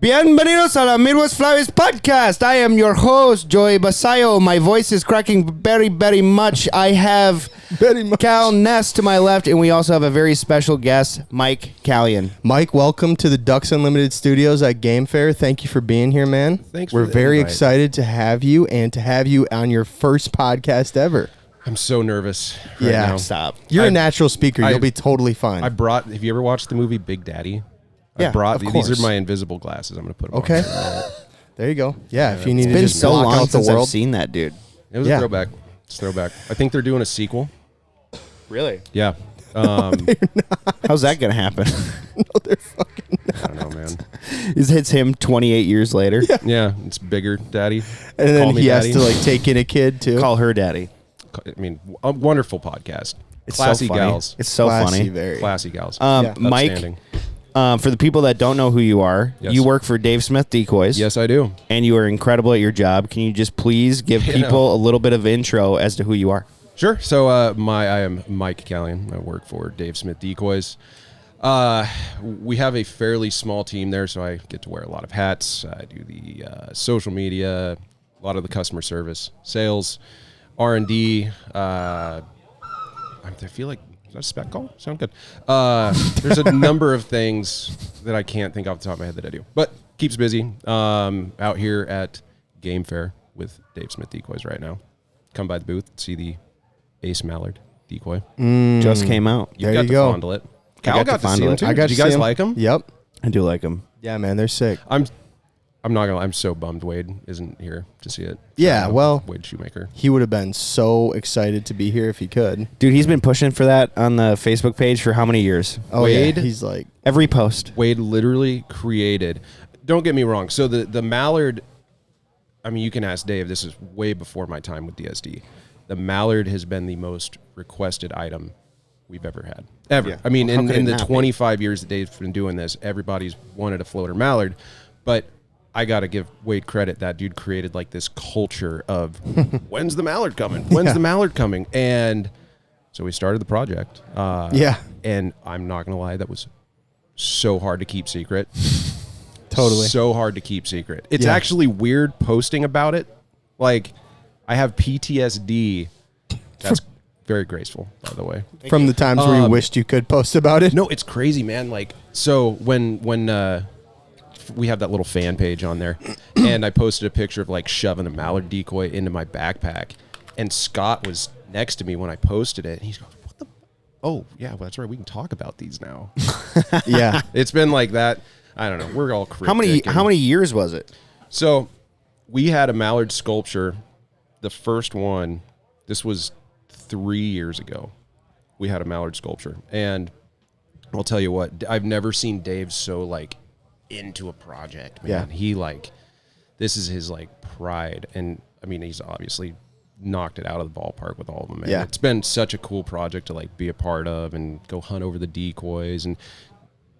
Bienvenidos a la Midwest Flyways podcast. I am your host, Joey Basayo. My voice is cracking very, very much. I have Cal Ness to my left, and we also have a very special guest, Mike Callian. Mike, welcome to the Ducks Unlimited Studios at Game Fair. Thank you for being here, man. Thanks. We're very excited to have you and to have you on your first podcast ever. I'm so nervous right now. Stop. You're a natural speaker. You'll be totally fine. Have you ever watched the movie Big Daddy? Yeah, of course. These are my invisible glasses. I'm going to put them okay. on. There you go. Yeah, if you need It's to been just so block long out the since world. I've seen that, dude. It was a throwback. It's a throwback. I think they're doing a sequel. Really? Yeah. How's that going to happen? No, they're fucking not. I don't know, man. It hits him 28 years later. Yeah, it's bigger, Daddy. And then Call me he Daddy. has to like take in a kid too. Call her daddy. I mean, a wonderful podcast. It's Classy so funny. gals. It's so Classy, funny. very. Classy gals. Mike, Outstanding. for the people that don't know who you are, Yes. you work for Dave Smith Decoys. Yes, I do. And you are incredible at your job. Can you just please give people a little bit of intro as to who you are? Sure. So I am Mike Callian. I work for Dave Smith Decoys. We have a fairly small team there, so I get to wear a lot of hats. I do the social media, a lot of the customer service, sales, R&D. I feel like, is that a spec call? Sound good. There's a number of things that I can't think off the top of my head that I do, but keeps busy. Out here at Game Fair with Dave Smith Decoys right now. Come by the booth, see the Ace Mallard decoy. Just came out. You There got you to go. fondle it. Cal got to see him too. I got Did to you guys see 'em. like him? Yep. I do like him. Yeah, man, they're sick. I'm not gonna. I'm so bummed Wade isn't here to see it. Yeah, well, Wade Shoemaker. he would have been so excited to be here if he could. Dude, he's been pushing for that on the Facebook page for how many years? Oh, Wade? yeah. He's like, Every post. Wade literally created. Don't get me wrong. So the Mallard. I mean, you can ask Dave. This is way before my time with DSD. The Mallard has been the most requested item we've ever had. Ever. Yeah. I mean, Well, how in could it the not be? 25 years that Dave's been doing this, everybody's wanted a floater Mallard. But I got to give Wade credit. That dude created like this culture of when's the Mallard coming? When's the Mallard coming? And so we started the project. yeah, And I'm not going to lie, that was so hard to keep secret. totally. So hard to keep secret. It's Yeah. actually weird posting about it. Like, I have PTSD. That's very graceful, by the way. From the times where you wished you could post about it. No, it's crazy, man. Like, so when we have that little fan page on there, and I posted a picture of like shoving a Mallard decoy into my backpack, and Scott was next to me when I posted it, and he's going, "What the? Oh, yeah, well, that's right. We can talk about these now." Yeah. It's been like that. I don't know. We're all cryptic. How many years was it? So we had a Mallard sculpture. The first one, this was 3 years ago. We had a Mallard sculpture. And I'll tell you what, I've never seen Dave so like into a project, man. Yeah. He like, this is his like pride. And I mean, he's obviously knocked it out of the ballpark with all of them, man. Yeah. It's been such a cool project to like be a part of and go hunt over the decoys. And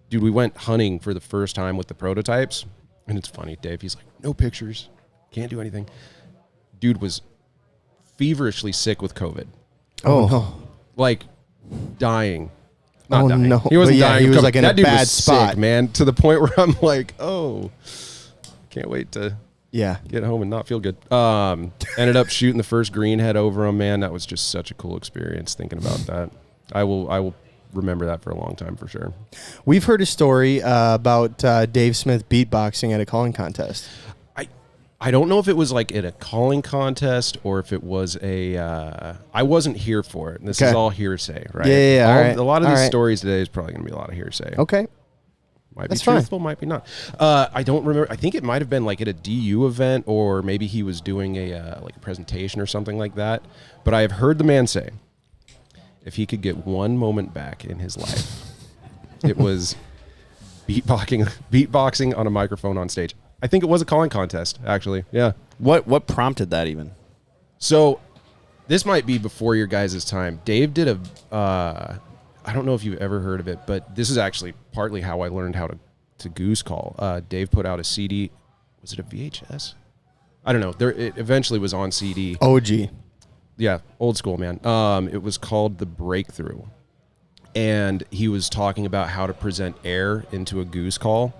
dude, we went hunting for the first time with the prototypes. And it's funny, Dave, he's like, no pictures, can't do anything. Dude was feverishly sick with COVID. Oh, no. Like dying. Not Oh, dying. no. He wasn't But yeah, dying. he of was COVID. like in that a dude bad was spot. sick, man, to the point where I'm like, oh, can't wait to yeah. get home and not feel good. Ended up shooting the first greenhead over him, man. That was just such a cool experience thinking about that. I will remember that for a long time for sure. We've heard a story about Dave Smith beatboxing at a calling contest. I don't know if it was like at a calling contest or if it was a. I wasn't here for it. This is all hearsay, right? Yeah. All right. A lot of these All right. stories today is probably going to be a lot of hearsay. Okay. Might That's be fine. truthful, might be not. I don't remember. I think it might have been like at a DU event, or maybe he was doing a like a presentation or something like that. But I have heard the man say, if he could get one moment back in his life, it was beatboxing on a microphone on stage. I think it was a calling contest, actually. Yeah. What prompted that even? So this might be before your guys' time. Dave did a, I don't know if you've ever heard of it, but this is actually partly how I learned how to goose call. Dave put out a CD. Was it a VHS? I don't know. It eventually was on CD. OG. Yeah, old school, man. It was called The Breakthrough. And he was talking about how to present air into a goose call.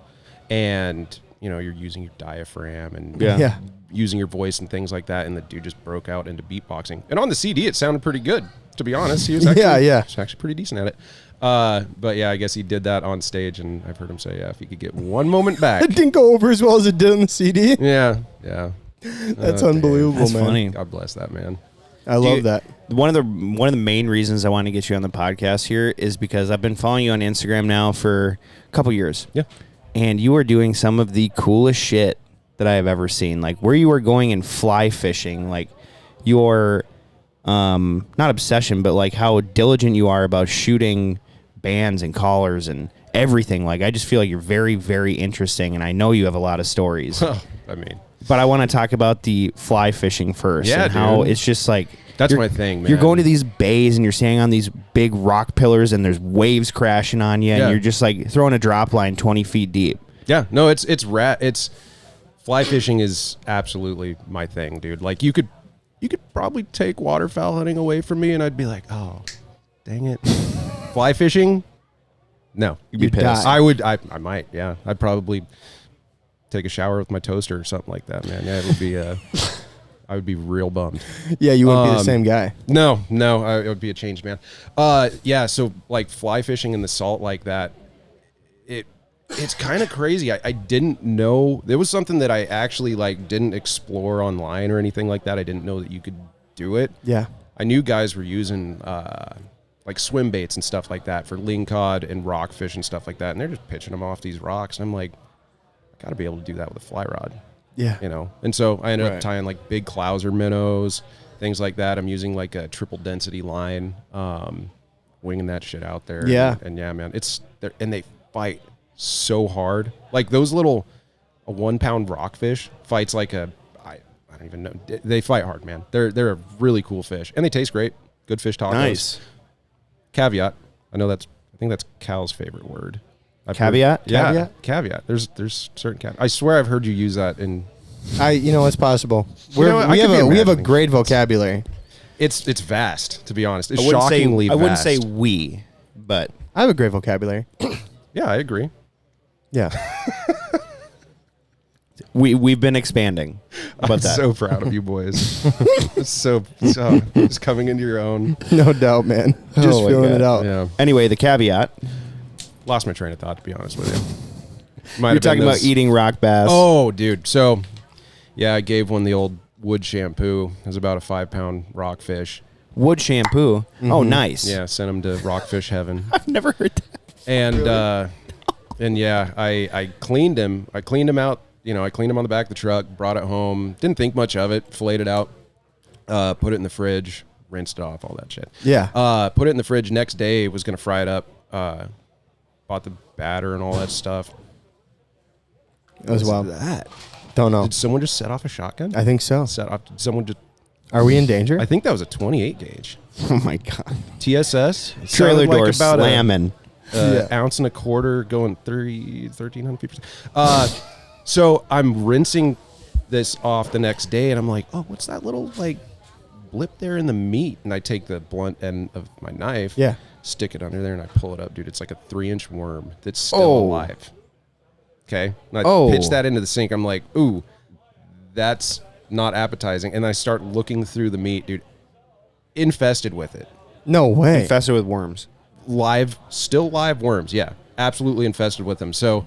And you're using your diaphragm and Yeah. using your voice and things like that. And the dude just broke out into beatboxing. And on the CD, it sounded pretty good, to be honest. He was actually, he was actually pretty decent at it. But yeah, I guess he did that on stage, and I've heard him say, if he could get one moment back. It didn't go over as well as it did on the CD. Yeah. That's unbelievable, That's man. funny. God bless that man. I love that. One of the main reasons I want to get you on the podcast here is because I've been following you on Instagram now for a couple years. Yeah. And you are doing some of the coolest shit that I have ever seen. Like where you are going and fly fishing, like your not obsession, but like how diligent you are about shooting bands and collars and everything. Like I just feel like you're very, very interesting, and I know you have a lot of stories. But I want to talk about the fly fishing first. Yeah, and how dude. it's just like That's my thing, man. You're going to these bays and you're standing on these big rock pillars and there's waves crashing on you, and you're just like throwing a drop line 20 feet deep. Yeah, no, it's fly fishing is absolutely my thing, dude. Like you could probably take waterfowl hunting away from me, and I'd be like, oh, dang it. Fly fishing? No, You'd be pissed. I might, yeah. I'd probably take a shower with my toaster or something like that, man. Yeah, it would be I would be real bummed. Yeah, you wouldn't be the same guy. No, I would be a changed man. Yeah, so like fly fishing in the salt like that, it's kind of crazy. I didn't know. It was something that I actually like didn't explore online or anything like that. I didn't know that you could do it. Yeah. I knew guys were using like swim baits and stuff like that for lingcod and rockfish and stuff like that, and they're just pitching them off these rocks. And I'm like, I got to be able to do that with a fly rod. Yeah. And so I ended up tying like big clouser minnows, things like that. I'm using like a triple density line, winging that shit out there. Yeah. And yeah, man, and they fight so hard. Like those a 1 pound rockfish fights like I don't even know. They fight hard, man. They're a really cool fish, and they taste great. Good fish tacos. Nice. Caveat. I think that's Cal's favorite word. Caveat? Yeah. Caveat. There's certain caveat. I swear I've heard you use that in. It's possible. We have a great vocabulary. It's vast, to be honest. It's I wouldn't shockingly vast. I wouldn't say we, but I have a great vocabulary. Yeah, I agree. Yeah. we've been expanding. I'm so proud of you boys. so just coming into your own. No doubt, man. Just feeling it out. Yeah. Anyway, the caveat. Lost my train of thought, to be honest with you. You're talking about eating rock bass. Oh, dude. So, yeah, I gave one the old wood shampoo. It was about a 5 pound rockfish. Wood shampoo. Mm-hmm. Oh, nice. Yeah, sent him to rockfish heaven. I've never heard that. And Really? and yeah, I cleaned him. I cleaned him out. I cleaned him on the back of the truck, brought it home. Didn't think much of it. Filleted it out. Put it in the fridge. Rinsed it off. All that shit. Yeah. Put it in the fridge. Next day, was gonna fry it up. Bought the batter and all that stuff. That was wild. That? Don't know. Did someone just set off a shotgun? I think so. Did someone just? Are we in danger? I think that was a 28 gauge. Oh my god. TSS. It Trailer sounded door about slamming. Ounce and a quarter going 1,300 feet. So I'm rinsing this off the next day, and I'm like, oh, what's that little like blip there in the meat? And I take the blunt end of my knife, stick it under there, and I pull it up, dude. It's like a 3-inch worm that's still alive. Okay, and I pitch that into the sink. I'm like, ooh, that's not appetizing. And I start looking through the meat, dude. Infested with it. No way. Infested with worms. Still live worms. Yeah, absolutely infested with them. So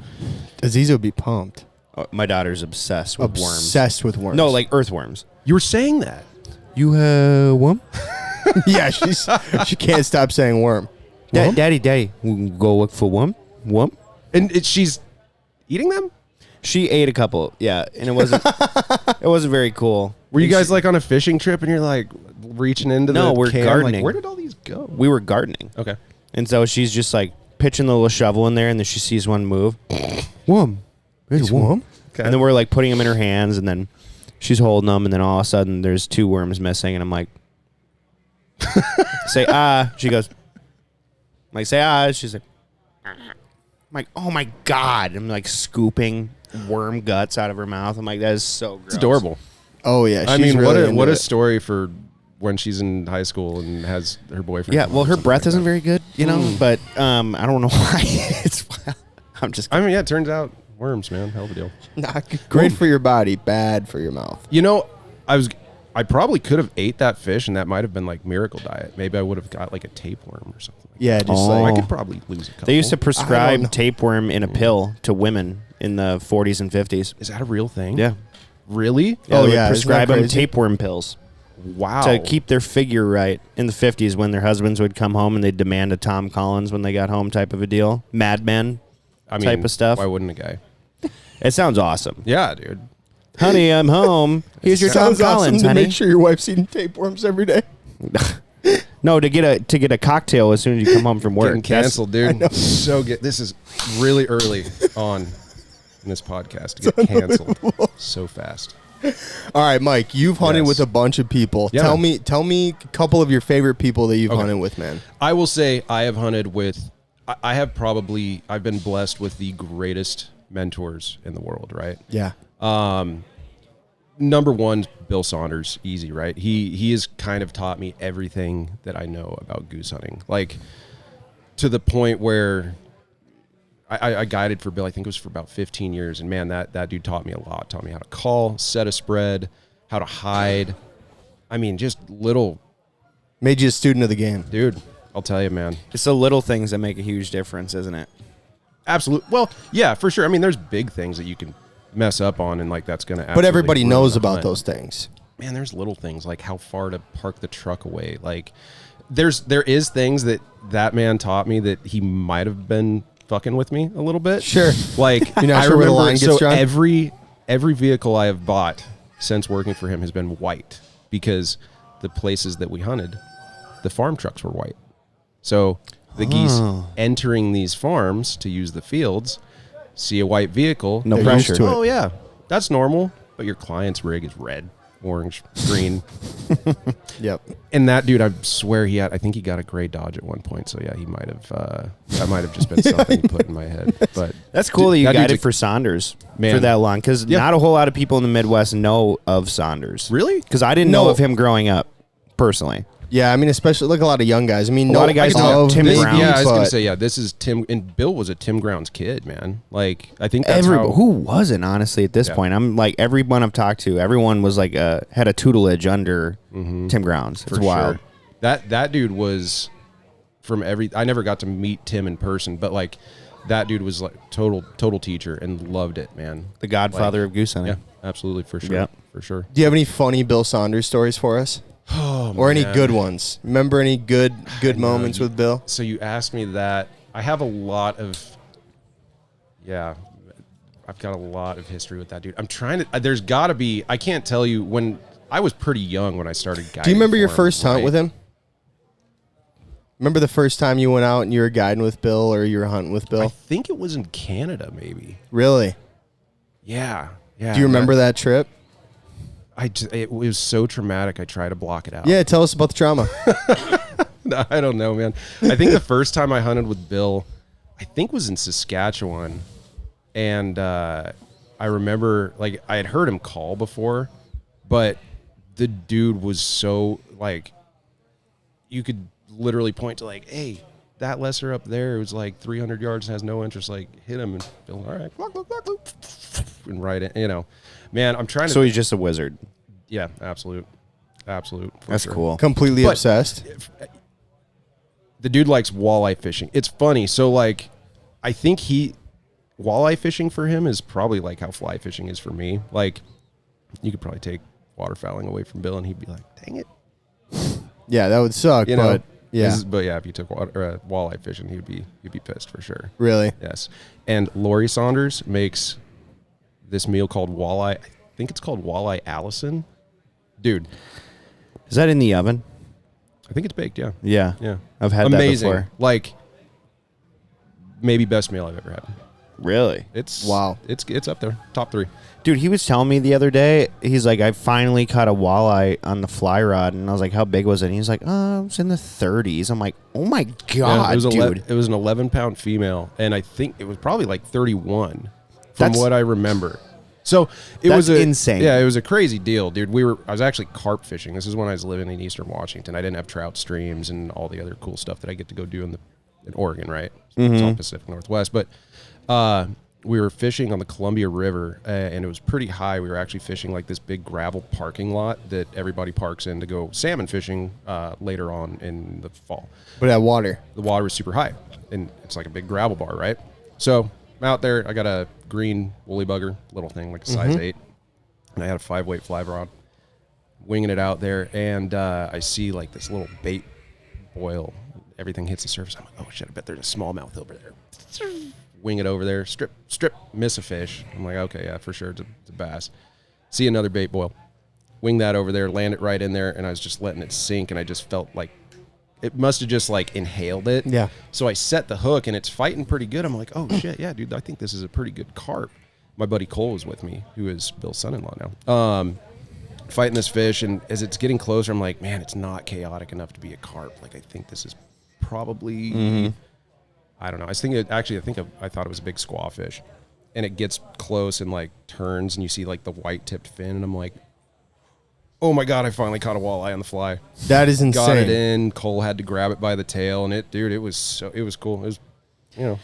Aziz would be pumped. Oh, my daughter's obsessed with worms. Obsessed with worms. No, like earthworms. you were saying that. You worm? Yeah, she can't stop saying worm. Daddy, we go look for worm? Worm? And she's eating them? She ate a couple, yeah, and it wasn't very cool. Were you guys like on a fishing trip and you're like reaching into the we're can? gardening. Like, where did all these go? We were gardening. Okay. And so she's just like pitching the little shovel in there, and then she sees one move. Worm. It's worm? Okay. And then we're like putting them in her hands, and then she's holding them, and then all of a sudden there's 2 worms missing, and I'm like, say ah. She goes, I'm like, say ah. She's like, I'm like, oh my god. I'm like scooping worm guts out of her mouth. I'm like, that is so gross. It's adorable. Oh yeah. I she's mean, really what a into it. story for when she's in high school and has her boyfriend. Yeah, well, her breath isn't very good, but I don't know why. I'm just. I mean, yeah, it turns out Worms, man. Hell of a deal. Not great for your body, bad for your mouth. You know, I probably could have ate that fish, and that might have been like miracle diet. Maybe I would have got like a tapeworm or something. Yeah, just I could probably lose a couple. They used to prescribe tapeworm in a pill to women in the 40s and 50s. Is that a real thing? Yeah. Really? They would isn't prescribe that them crazy? tapeworm pills Wow. to keep their figure right in the 50s when their husbands would come home and they'd demand a Tom Collins when they got home type of a deal. Mad Men type of stuff. Why wouldn't a guy? It sounds awesome. Yeah, dude. Honey, I'm home. Here's your Tom Sounds awesome Collins, to honey. make sure your wife's eating tapeworms every day. No, to get a cocktail as soon as you come home from work. Getting canceled, dude. So good. This is really early on in this podcast to get canceled so fast. All right, Mike, you've hunted Yes. with a bunch of people. Yeah. Tell me a couple of your favorite people that you've hunted with, man. I will say I have hunted with, I've been blessed with the greatest mentors in the world, right? Yeah. Number one, Bill Saunders, easy, right? He has kind of taught me everything that I know about goose hunting, like to the point where I guided for Bill. I think it was for about 15 years, and man, that dude taught me a lot. Taught me how to call, set a spread, how to hide. I mean, just little. Made you a student of the game. Dude, I'll tell you, man. It's the little things that make a huge difference, isn't it? Absolutely. Well, yeah, for sure. I mean, there's big things that you can mess up on, and like that's gonna. But everybody ruin knows the about hunt. those things. Man, there's little things like how far to park the truck away. Like, there is things that man taught me that he might have been fucking with me a little bit. Sure. Like, You're not I sure where the remember. line gets So drawn? every vehicle I have bought since working for him has been white because the places that we hunted, the farm trucks were white. So the geese entering these farms to use the fields see a white vehicle. No They're pressure. used to it. Oh yeah, that's normal. But your client's rig is red, orange, green. Yep. And that dude, I swear I think he got a gray Dodge at one point. So yeah, he might have. That might have just been something he put in my head. But That's cool that you dude's guided a- for Saunders Man. for that long, because Yeah. not a whole lot of people in the Midwest know of Saunders. Really? Because I didn't know of him growing up, personally. Yeah, I mean, especially look a lot of young guys. I mean, A lot of guys know of Tim maybe, Brown. Yeah, I was gonna but- say this is Tim, and Bill was a Tim Brown's kid, man. Like I think that's Who wasn't, honestly, at this Yeah. point? I'm like, everyone I've talked to, everyone was like, had a tutelage under Tim Grounds. It's for wild. sure. That dude was from I never got to meet Tim in person, but like that dude was like total teacher and loved it, man. The godfather of goose hunting. Yeah, absolutely, for sure. Yeah. For sure. Do you have any funny Bill Saunders stories for us? Or any good ones? Remember any good moments with Bill? So you asked me that. I have a lot of, I've got a lot of history with that dude. I'm trying to, there's got to be, I can't tell you when, I was pretty young when I started guiding. Do you remember your for him, first hunt right? with him? Remember the first time you went out and you were guiding with Bill or you were hunting with I Bill? think it was in Canada, maybe. Really? Yeah. Yeah. Do you remember that trip? It was so traumatic. I try to block it out. Yeah, tell us about the trauma. I don't know, man. I think the first time I hunted with Bill, I think was in Saskatchewan, and I remember like I had heard him call before, but the dude was so like, you could literally point to like, hey, that lesser up there, it was like 300 yards and has no interest, like hit him, and Bill, all right, and right in, man, I'm trying to. So he's just a wizard. Yeah, absolute. For That's sure. cool. Completely But- obsessed. The dude likes walleye fishing. It's funny. So like, I think walleye fishing for him is probably like how fly fishing is for me. Like, you could probably take waterfowling away from Bill and he'd be like, dang it. Yeah, that would suck, You know? but yeah, But yeah, if you took walleye fishing, he'd be pissed for sure. really. Yes. And Lori Saunders makes this meal called walleye. I think it's called walleye Allison. Dude, Is that in the oven? I think it's baked. Yeah. Yeah. Yeah. I've had Amazing. that before. Like, maybe best meal I've ever had. Really? It's Wow. It's up there, top 3. Dude, he was telling me the other day, he's like, I finally caught a walleye on the fly rod. And I was like, how big was it? And he's like, it was in the 30s. I'm like, oh my God, it was dude. It was an 11-pound female, and I think it was probably like 31 from That's- what I remember. So it That's was insane. Yeah, it was a crazy deal, dude. I was actually carp fishing. This is when I was living in Eastern Washington. I didn't have trout streams and all the other cool stuff that I get to go do in Oregon, right? It's all Pacific Northwest, but we were fishing on the Columbia River, and it was pretty high. We were actually fishing like this big gravel parking lot that everybody parks in to go salmon fishing later on in the fall. But that water. The water was super high, and it's like a big gravel bar, right? So I'm out there. I got a green woolly bugger, little thing, like a size 8, and I had a 5-weight fly rod, winging it out there, and I see like this little bait boil. Everything hits the surface. I'm like, oh shit, I bet there's a smallmouth over there. Wing it over there, strip, miss a fish. I'm like, okay, yeah, for sure, it's a bass. See another bait boil. Wing that over there, land it right in there, and I was just letting it sink, and I just felt like it must have just like inhaled it. Yeah. So I set the hook, and it's fighting pretty good. I'm like, oh shit, yeah, dude, I think this is a pretty good carp. My buddy Cole was with me, who is Bill's son-in-law now. Fighting this fish, and as it's getting closer, I'm like, man, it's not chaotic enough to be a carp. Like, I think this is probably, I don't know. I thought it was a big squaw fish, and it gets close and like turns, and you see like the white tipped fin, and I'm like, oh my god, I finally caught a walleye on the fly. That is insane. Got it in. Cole had to grab it by the tail, and it was cool. It was,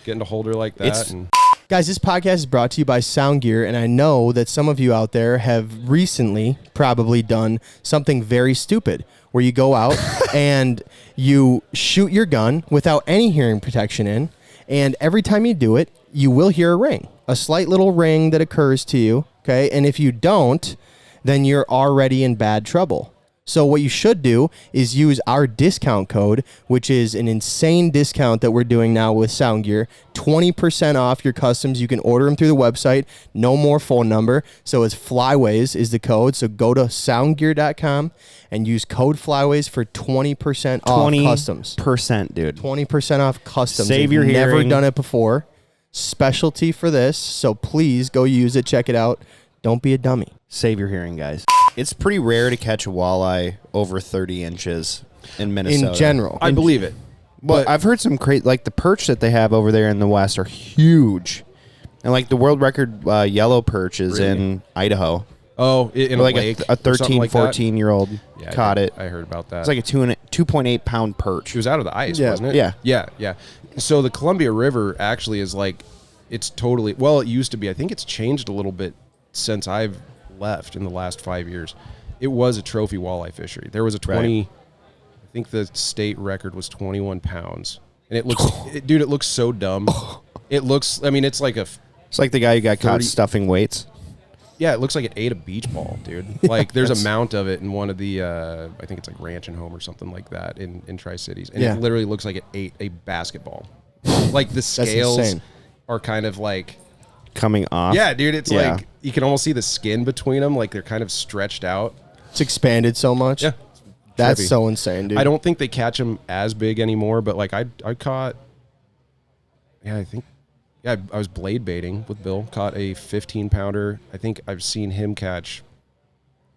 getting to hold her like that. Guys, this podcast is brought to you by SoundGear, and I know that some of you out there have recently probably done something very stupid, where you go out and you shoot your gun without any hearing protection in, and every time you do it, you will hear a ring, a slight little ring that occurs to you, okay? And if you don't, then you're already in bad trouble. So what you should do is use our discount code, which is an insane discount that we're doing now with SoundGear. 20% off your customs. You can order them through the website. No more phone number. So it's Flyways is the code. So go to soundgear.com and use code Flyways for 20% off customs. 20%, dude. 20% off customs. Save your never hearing. done it before. Specialty for this. So please go use it. Check it out. Don't be a dummy. Save your hearing, guys. It's pretty rare to catch a walleye over 30 inches in Minnesota. In general. I believe it. Well, I've heard some like the perch that they have over there in the West are huge. And like the world record yellow perch is in Idaho. Oh, in a like lake a or something 13, like that? 14-year-old caught it. I heard about that. It's like a 2.8 pound perch. It was out of the ice, Yeah. wasn't it? Yeah. Yeah. So the Columbia River actually is like, it's totally, well, it used to be. I think it's changed a little bit since I've left in the last 5 years. It was a trophy walleye fishery. There was a 20, I think the state record was 21 pounds. And it looks, dude, it looks so dumb. It looks, I mean, it's like It's like the guy who got caught 30 stuffing weights. yeah, it looks like it ate a beach ball, dude. Like there's a mount of it in one of the, I think it's like Ranch and Home or something like that in Tri-Cities. And it literally looks like it ate a basketball. Like the scales insane. are kind of like Coming off. yeah, dude. It's like you can almost see the skin between them, like they're kind of stretched out. It's expanded so much. Yeah, That's trippy. so insane, dude. I don't think they catch them as big anymore, but like I caught. Yeah, I think. Yeah, I was blade baiting with Bill. Caught a 15-pounder. I think I've seen him catch.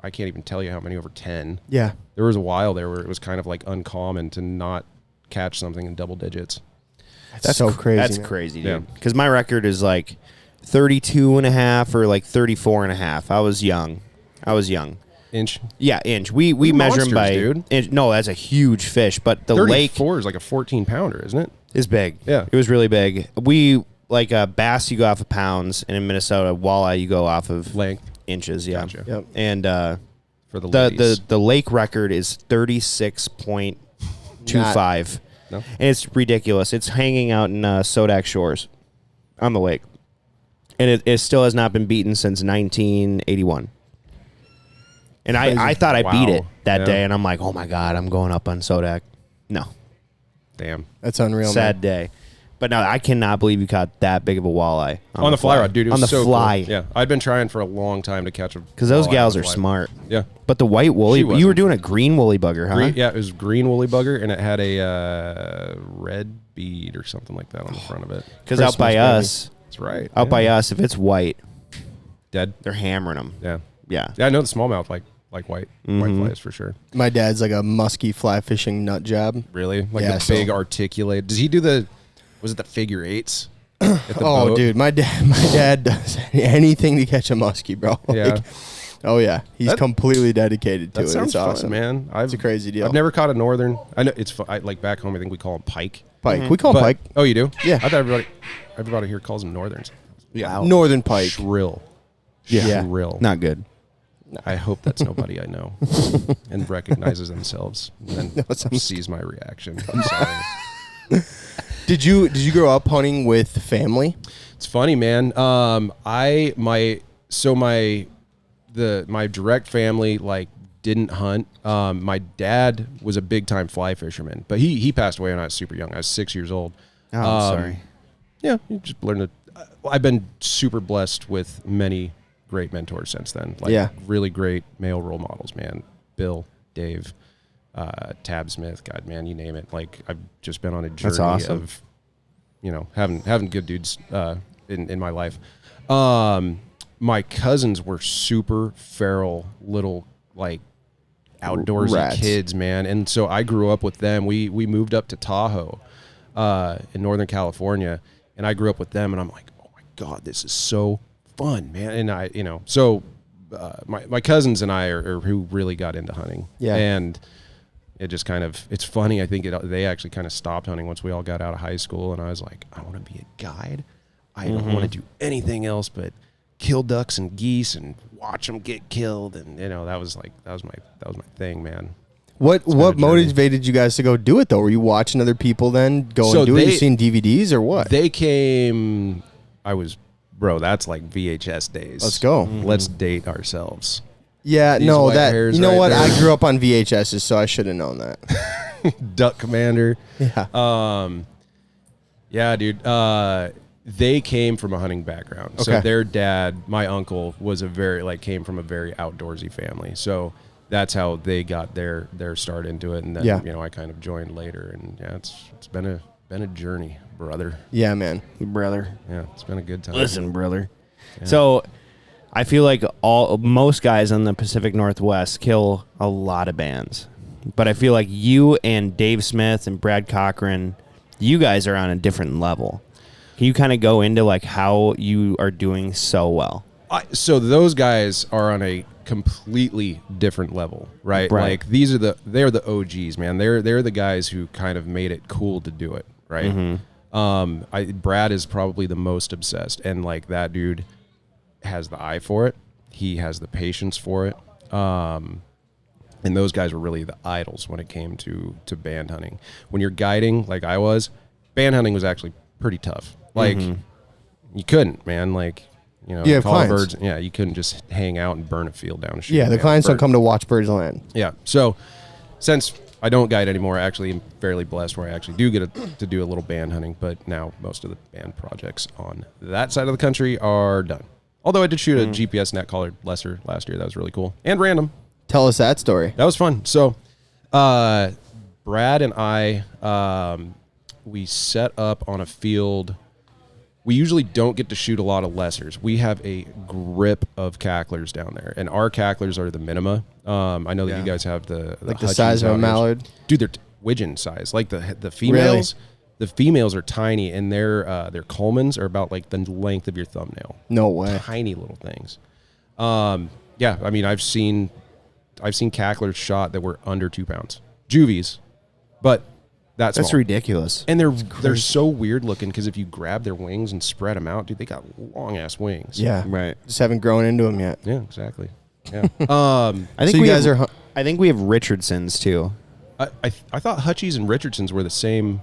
I can't even tell you how many over 10. Yeah. There was a while there where it was kind of like uncommon to not catch something in double digits. That's so crazy. That's man. crazy, Yeah. dude. Because my record is like 32 and a half or like 34 and a half. I was young. Inch. Yeah, inch. We They're measure them monsters, by dude. inch. No, that's a huge fish. But the lake 34 is like a 14-pounder, isn't it? is big. Yeah. It was really big. We like bass, you go off of pounds, and in Minnesota, walleye, you go off of Length inches. Yeah. Gotcha. Yep. And for the ladies. the lake record is 36.25. No? And it's ridiculous. It's hanging out in Sodak Shores on the lake. And it still has not been beaten since 1981. And I thought I beat it that day, and I'm like, oh, my God, I'm going up on Sodak. No. Damn. That's unreal, Sad man. day. But no, I cannot believe you caught that big of a walleye. On the fly rod, dude. It was on the so fly. Cool. Yeah. I'd been trying for a long time to catch a Because those walleye gals on are the fly. smart. Yeah. But the white woolly, She you were wasn't. doing a green woolly bugger, huh? Green, yeah, it was green woolly bugger, and it had a red bead or something like that on the front of it. Because out by us, That's right. out by us, if it's white, Dead. they're hammering them. Yeah. Yeah. Yeah, I know the smallmouth like white flies for sure. My dad's like a musky fly fishing nut job. Really? Like Yeah, the so- big articulated. Does he do was it the figure eights? At the Oh, boat? dude, my dad does anything to catch a muskie, bro. Yeah. Oh yeah, he's completely dedicated to That it. sounds It's fun, awesome, man. It's a crazy deal. I've never caught a northern. I know it's like back home. I think we call them pike. Pike. We call him But- pike. Oh, you do? Yeah. I thought everybody here calls them northerns. Yeah. Northern pike. Shrill. Yeah. Shrill. Not good. I hope that's nobody I know and recognizes themselves and then sees my reaction. I'm sorry. Did you grow up hunting with family? It's funny, man. My direct family like didn't hunt. My dad was a big time fly fisherman, but he passed away when I was super young. I was 6 years old. Oh, I'm sorry. Yeah, you just learn to. I've been super blessed with many great mentors since then. Like really great male role models, man. Bill, Dave, Tab Smith, God, man, you name it. Like I've just been on a journey of, having good dudes in my life. My cousins were super feral little like outdoorsy rats. kids, man, and so I grew up with them. We moved up to Tahoe in Northern California, and I grew up with them, and I'm like, oh my God, this is so fun, man. And my cousins and I are who really got into hunting. Yeah. And it just kind of, it's funny. I think they actually kind of stopped hunting once we all got out of high school. And I was like, I want to be a guide. I don't want to do anything else but kill ducks and geese and watch them get killed. And that was my thing, man. What motivated you guys to go do it though? Were you watching other people then go and do it? You seen DVDs or what? They came. That's like VHS days. Let's go. Let's date ourselves. Yeah, These no, white that hairs you know right what? there. I grew up on VHSs, so I should have known that. Duck Commander. Yeah. Yeah, dude. They came from a hunting background. So Okay. their dad, my uncle, was came from a very outdoorsy family. So that's how they got their start into it. And then I kind of joined later. And yeah, it's been a journey, brother. Yeah, man. Brother. Yeah, it's been a good time. Listen, brother. Yeah. So I feel like most guys in the Pacific Northwest kill a lot of bands. But I feel like you and Dave Smith and Brad Cochran, you guys are on a different level. Can you kind of go into like how you are doing so well? So those guys are on a completely different level, right? Like they're the OGs, man. They're the guys who kind of made it cool to do it, right? Mm-hmm. Brad is probably the most obsessed, and like that dude has the eye for it. He has the patience for it. And those guys were really the idols when it came to band hunting. When you're guiding, like I was, band hunting was actually pretty tough. Like you couldn't, man. Like you have call clients. birds. Yeah, you couldn't just hang out and burn a field down. Yeah, the clients don't come to watch birds land. Yeah. So since I don't guide anymore, I actually am fairly blessed where I actually do get to do a little band hunting. But now most of the band projects on that side of the country are done. Although I did shoot a GPS net collar lesser last year. That was really cool and random. Tell us that story. That was fun. So Brad and I, we set up on a field. We usually don't get to shoot a lot of lessers. We have a grip of cacklers down there, and our cacklers are the minima. I know that you guys have the size of a mallard. Dude, they're widgeon size. Like the females, the females are tiny, and their culmins are about like the length of your thumbnail. No way. Tiny little things. Yeah, I mean, I've seen cacklers shot that were under 2 pounds, juvies, but that's small. Ridiculous. And they're so weird looking because if you grab their wings and spread them out, dude, they got long ass wings. Yeah, right. Just haven't grown into them yet. Yeah, exactly. Yeah. I think so you guys are. I think we have Richardsons too. I thought Hutchies and Richardsons were the same.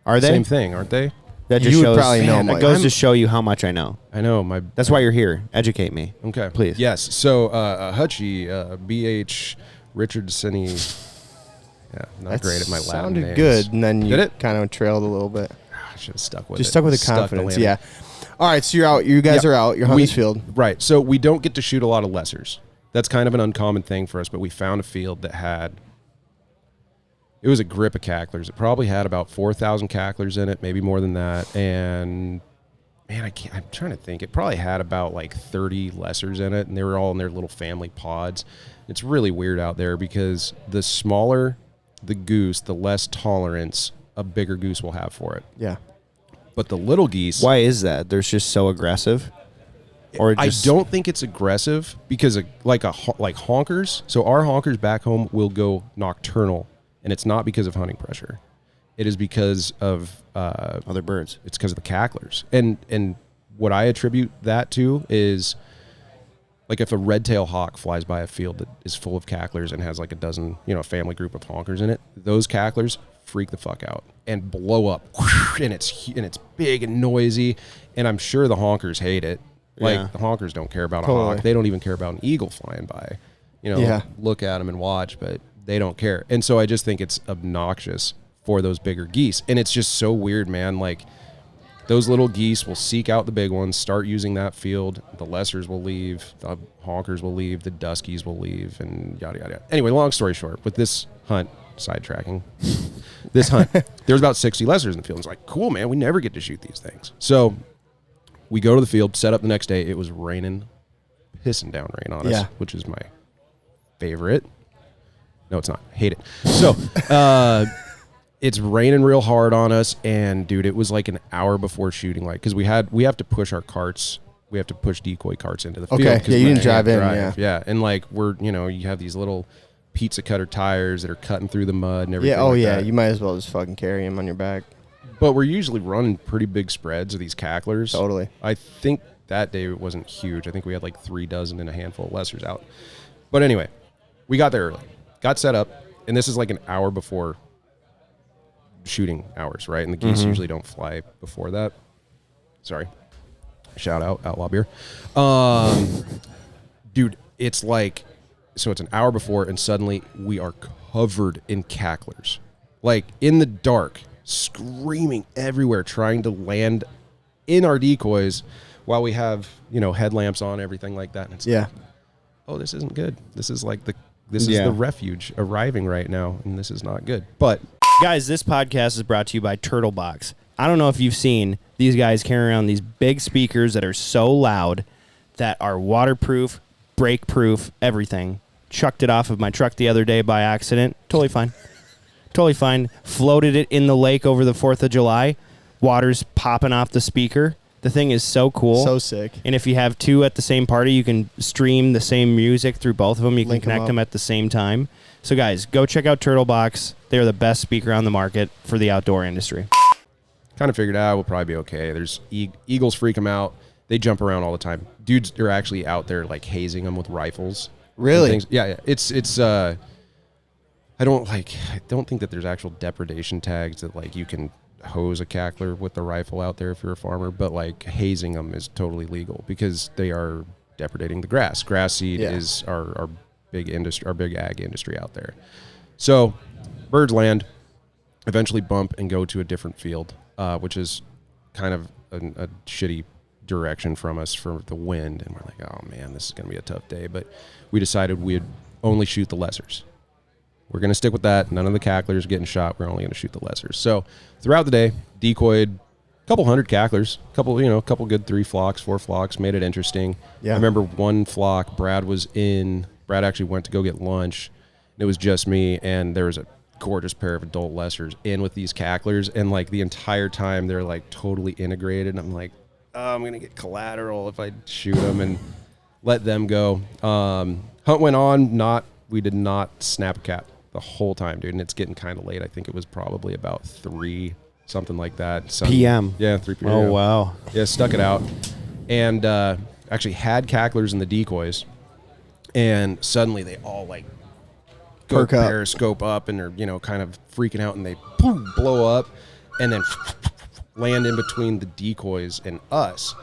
Are they same thing? Aren't they? That just You would shows, probably know, That Mike. goes to show you how much I know. I know That's why you're here. Educate me. Okay, please. Yes. So Hutchie, BH Richardson-y. Yeah, not That great at my Latin sounded names. good, and then you Did it? kind of trailed a little bit. I should have stuck with Just it. stuck with the Stuck to confidence. landing. Yeah. All right, so you're out. You guys are out. You're hunting this field. Right. So we don't get to shoot a lot of lessers. That's kind of an uncommon thing for us, but we found a field that it was a grip of cacklers. It probably had about 4,000 cacklers in it, maybe more than that. And man, I'm trying to think. It probably had about like 30 lessers in it, and they were all in their little family pods. It's really weird out there because the smaller the goose, the less tolerance a bigger goose will have for it. Yeah. But the little geese... Why is that? They're just so aggressive? Or I don't think it's aggressive because like honkers. So our honkers back home will go nocturnal, and it's not because of hunting pressure. It is because of other birds. It's because of the cacklers, and what I attribute that to is, like, if a red-tail hawk flies by a field that is full of cacklers and has like a dozen, a family group of honkers in it, those cacklers freak the fuck out and blow up, and it's big and noisy, and I'm sure the honkers hate it. Like, the honkers don't care about a hawk. They don't even care about an eagle flying by. Look at them and watch, but they don't care. And so I just think it's obnoxious for those bigger geese. And it's just so weird, man. Like, those little geese will seek out the big ones, start using that field. The lessers will leave, the honkers will leave, the duskies will leave, and yada, yada, yada. Anyway, long story short, with this hunt, sidetracking, this hunt, there's about 60 lessers in the field. It's like, cool, man, we never get to shoot these things. So we go to the field, set up the next day. It was raining, pissing down rain on us, which is my favorite. No, it's not. Hate it. So it's raining real hard on us, and dude, it was like an hour before shooting, like, because we have to push our carts. We have to push decoy carts into the field. Okay, yeah, you didn't drive in, yeah, and like you have these little pizza cutter tires that are cutting through the mud and everything. Yeah, that. You might as well just fucking carry them on your back. But we're usually running pretty big spreads of these cacklers. Totally. I think that day it wasn't huge. I think we had like 3 dozen and a handful of lessers out. But anyway, we got there early, got set up, and this is like an hour before shooting hours, right? And the geese usually don't fly before that. Sorry. Shout out, Outlaw Beer. Dude, it's like, so it's an hour before, and suddenly we are covered in cacklers. Like, in the dark, screaming everywhere, trying to land in our decoys while we have, headlamps on, everything like that. And it's like, oh, this isn't good. This is like this is the refuge arriving right now, and this is not good. But guys, this podcast is brought to you by Turtle Box. I don't know if you've seen these guys carry around these big speakers that are so loud that are waterproof, brake-proof, everything. Chucked it off of my truck the other day by accident. Totally fine. Totally fine. Floated it in the lake over the 4th of July. Water's popping off the speaker. The thing is so cool. So sick. And if you have 2 at the same party, you can stream the same music through both of them. You can connect them at the same time. So, guys, go check out Turtle Box. They're the best speaker on the market for the outdoor industry. Kind of figured out we'll probably be okay. There's eagles freak them out. They jump around all the time. Dudes are actually out there like hazing them with rifles. Really? Yeah. It's I don't think that there's actual depredation tags that like you can hose a cackler with the rifle out there if you're a farmer, but like hazing them is totally legal because they are depredating the grass. Grass seed is our big industry, our big ag industry out there. So birds land, eventually bump and go to a different field, which is kind of a shitty direction from us for the wind. And we're like, oh man, this is going to be a tough day. But we decided we'd only shoot the lessers. We're going to stick with that. None of the cacklers getting shot. We're only going to shoot the lessers. So throughout the day, decoyed a couple hundred cacklers, couple good 3 flocks, 4 flocks, made it interesting. Yeah. I remember one flock, Brad actually went to go get lunch. It was just me, and there was a gorgeous pair of adult lessers in with these cacklers, and like the entire time they're like totally integrated. And I'm like, oh, I'm going to get collateral if I shoot them and let them go. Hunt went on, we did not snap a cap the whole time, dude, and it's getting kind of late. I think it was probably about 3, something like that. PM. Yeah, 3 p.m. Oh, wow. Yeah, stuck it out. And actually had cacklers in the decoys, and suddenly they all like go periscope up, and they're, kind of freaking out, and they boom, blow up, and then land in between the decoys and us.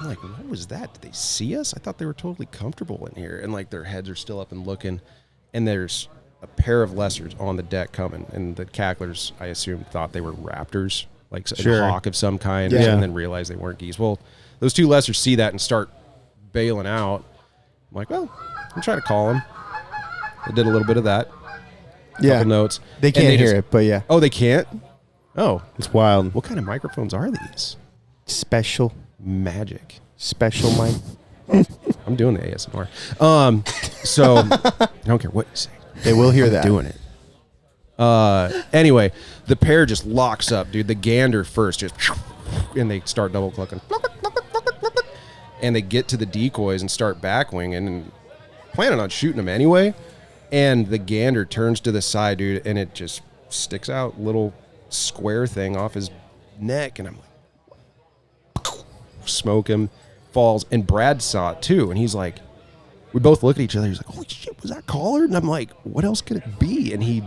I'm like, what was that? Did they see us? I thought they were totally comfortable in here. And like their heads are still up and looking, and there's a pair of lessers on the deck coming, and the cacklers, I assume, thought they were raptors, like a hawk of some kind, and then realized they weren't geese. Well, those 2 lessers see that and start bailing out. I'm like, well, I'm trying to call them. I did a little bit of that. Couple notes. They can't hear it, but yeah. Oh, they can't? Oh. It's wild. What kind of microphones are these? Special Magic. Special mic. I'm doing the ASMR. So I don't care what you say. They will hear that. Doing it. Anyway, the pair just locks up, dude. The gander first just, and they start double clucking. And they get to the decoys and start backwinging and planning on shooting them anyway. And the gander turns to the side, dude, and it just sticks out little square thing off his neck. And I'm like, smoke him, falls, and Brad saw it too, and he's like, we both look at each other. He's like, holy shit, was that collared? And I'm like, what else could it be? And he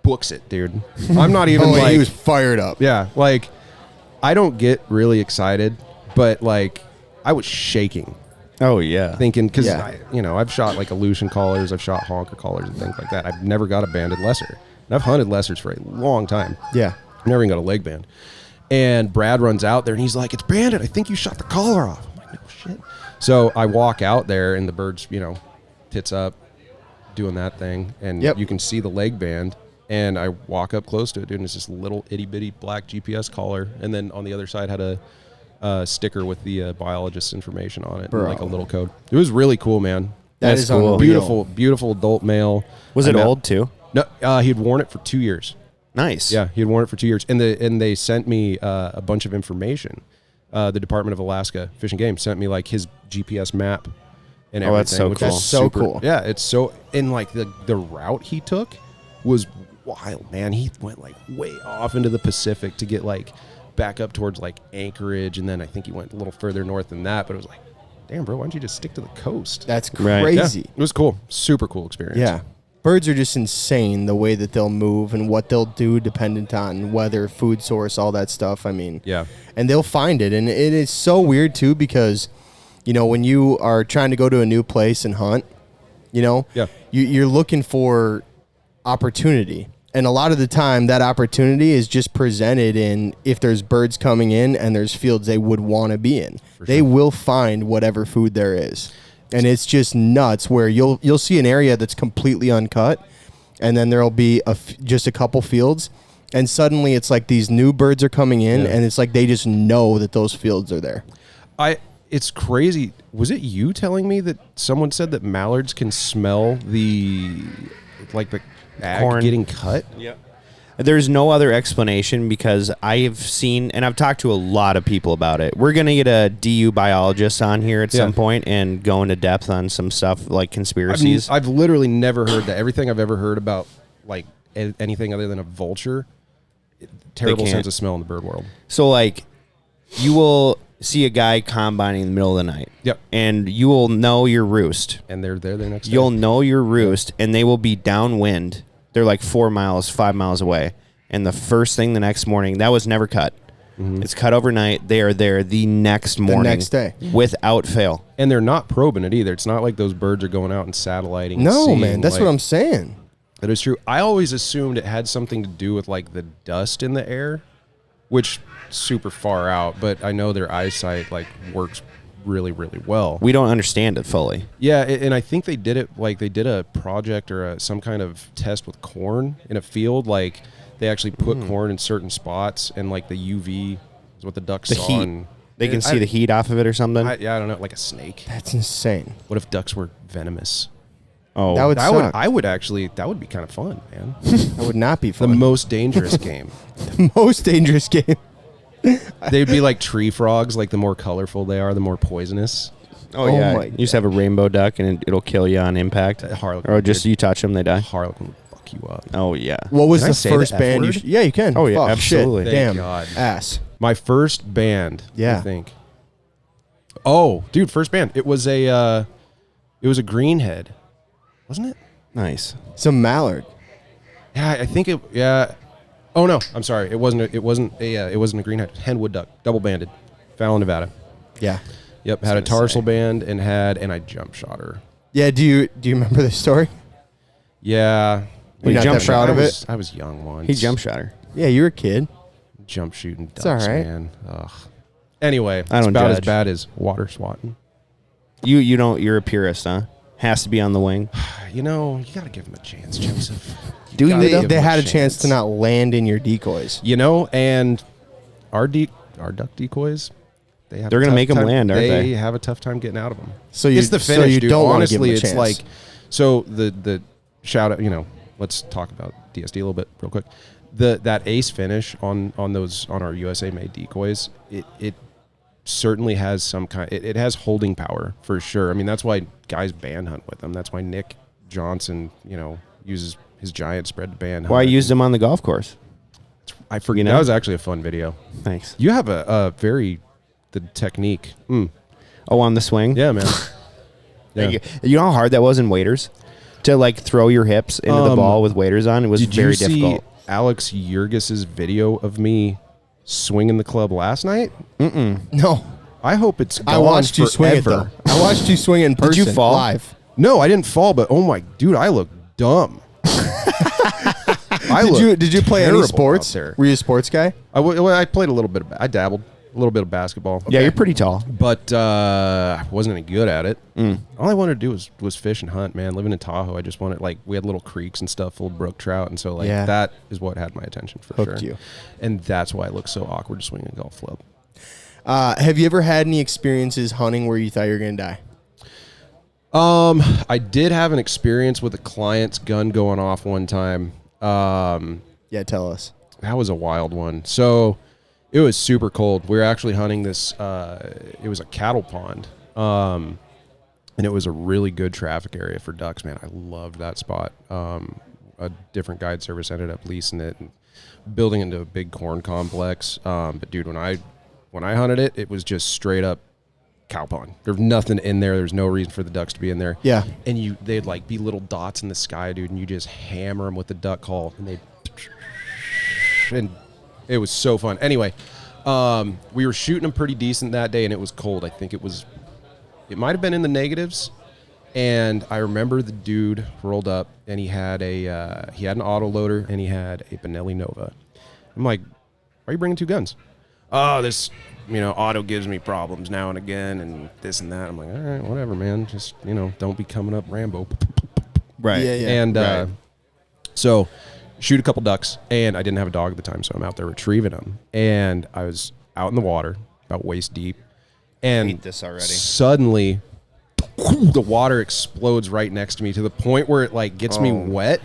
books it, dude. I'm not even he was fired up. Yeah, like, I don't get really excited, but like, I was shaking. Oh yeah, Thinking, because Yeah. I've shot like Aleutian collars, I've shot honker collars and things like that. I've never got a banded lesser. And I've hunted lessers for a long time. Yeah. I've never even got a leg band. And Brad runs out there and he's like, it's banded. I think you shot the collar off. I'm like, no shit. So I walk out there and the bird's, tits up, doing that thing. And you can see the leg band. And I walk up close to it, dude, and it's this little itty bitty black GPS collar. And then on the other side had a sticker with the biologist's information on it, and like a little code. It was really cool, man. That is cool. Beautiful adult male. Was it old too? No, he'd worn it for 2 years. Nice. Yeah, he had worn it for 2 years, and they sent me a bunch of information. The Department of Alaska Fish and Game sent me like his GPS map and everything. Oh, that's so which cool. was That's so super- cool. Yeah, it's so, and like the route he took was wild, man. He went like way off into the Pacific to get like back up towards like Anchorage, and then I think he went a little further north than that. But it was like, damn, bro, why don't you just stick to the coast? That's Right. crazy. Yeah, it was cool, super cool experience. Yeah. Birds are just insane, the way that they'll move and what they'll do dependent on weather, food source, all that stuff. I mean, Yeah. and they'll find it. And it is so weird, too, because, when you are trying to go to a new place and hunt, Yeah. you're looking for opportunity. And a lot of the time, that opportunity is just presented in if there's birds coming in and there's fields they would want to be in. They will find whatever food there is. And it's just nuts where you'll see an area that's completely uncut, and then there'll be just a couple fields, and suddenly it's like these new birds are coming in, and it's like they just know that those fields are there. It's crazy. Was it you telling me that someone said that mallards can smell the ag Corn. getting cut? Yeah. There's no other explanation because I've seen, and I've talked to a lot of people about it. We're going to get a DU biologist on here at some point and go into depth on some stuff like conspiracies. I've literally never heard that. Everything I've ever heard about like anything other than a vulture, terrible sense of smell in the bird world. So like you will see a guy combining in the middle of the night. Yep. And you will know your roost. And they're there next day. You'll know your roost, and they will be downwind. They're like 4 miles, 5 miles away. And the first thing the next morning, that was never cut. Mm-hmm. It's cut overnight. They are there the next morning. The next day. Without fail. And they're not probing it either. It's not like those birds are going out and satelliting. No, and man. That's what I'm saying. That is true. I always assumed it had something to do with like the dust in the air, which super far out, but I know their eyesight like works really, really well. We don't understand it fully. Yeah, and I think they did it like they did a project or some kind of test with corn in a field. Like they actually put corn in certain spots, and like the UV is what the ducks The saw. heat. And They can see the heat off of it or something. I don't know, like a snake. That's insane. What if ducks were venomous? Oh, That would suck. I would actually. That would be kind of fun, man. That would not be The fun. most dangerous game. The most dangerous game. They'd be like tree frogs. Like the more colorful they are, the more poisonous. Oh, Oh yeah. my You just have a rainbow duck, and it'll kill you on impact. Harlequin. Or just dude. you touch them, they die. Harlequin will fuck you up. Oh, yeah. What was Can I the say first the F band? word? Yeah, you can. Oh, yeah, Fuck, absolutely. Shit. Thank Damn. God. Ass. My first band. Yeah. I think. Oh, dude, first band. It was a greenhead, wasn't it? Nice. Some mallard. Yeah, I think it. Yeah. Oh no, I'm sorry. It wasn't a greenhead. Henwood duck, double banded, Fallon, Nevada. Yeah. Yep, had a tarsal band and I jump shot her. Yeah. Do you remember the story? Yeah. You're not jump that proud of it? I was young once. He jump shot her. Yeah, you were a kid. Jump shooting ducks, all right. man. Ugh. Anyway, I it's don't about as judge. bad as water swatting. You don't. You're a purist, huh? Has to be on the wing. You know, you got to give him a chance, Joseph. Do you? gotta give They him had a chance to not land in your decoys. You know, and our duck decoys, They're gonna make 'em land, aren't they? They have a tough time getting out of them. So you, It's the finish, so you dude. don't want to Honestly, give them a it's chance. like, so the shout out. You know, let's talk about DSD a little bit real quick. That ace finish on our USA made decoys. It certainly has some kind. It has holding power for sure. I mean, that's why guys band hunt with them. That's why Nick Johnson, uses his giant spread to band hunt. Well, I used them on the golf course. I forget. You know? That was actually a fun video. Thanks. You have a very the technique. Oh, on the swing? Yeah, man. Yeah. You know how hard that was in waders? To like throw your hips into the ball with waders on? It was very difficult. See Alex Yergis's video of me swinging the club last night? No. I hope it's gone I watched you swing it, forever. though. I watched you swing it in person. Did you fall? Live. No, I didn't fall, but oh my, dude, I look dumb. Did you play any terrible sports? out there. Were you a sports guy? I played a little bit I dabbled a little bit of basketball. Yeah, you're pretty tall. But I wasn't any good at it. All I wanted to do was fish and hunt, man. Living in Tahoe, I just wanted, like, we had little creeks and stuff full of brook trout, and so, like, that is what had my attention for Hooked sure. you. And that's why it looks so awkward to swing a golf club. Have you ever had any experiences hunting where you thought you were going to die? I did have an experience with a client's gun going off one time. Yeah, tell us. That was a wild one. So it was super cold. We were actually hunting this. It was a cattle pond, and it was a really good traffic area for ducks. Man, I loved that spot. A different guide service ended up leasing it and building into a big corn complex. But dude, when I hunted it, it was just straight up cow pond. There's nothing in there. There's no reason for the ducks to be in there. Yeah. And they'd like be little dots in the sky, dude, and you just hammer them with the duck call, and it was so fun. Anyway, we were shooting them pretty decent that day, and it was cold. I think it might have been in the negatives. And I remember the dude rolled up, and he had an auto loader, and he had a Benelli Nova. I'm like, why are you bringing two guns? Oh, this, auto gives me problems now and again, and this and that. I'm like, all right, whatever, man. Just, don't be coming up Rambo. Right. Yeah. And so shoot a couple ducks, and I didn't have a dog at the time, so I'm out there retrieving them. And I was out in the water, about waist deep, and hate this already. Suddenly the water explodes right next to me to the point where it like gets me wet.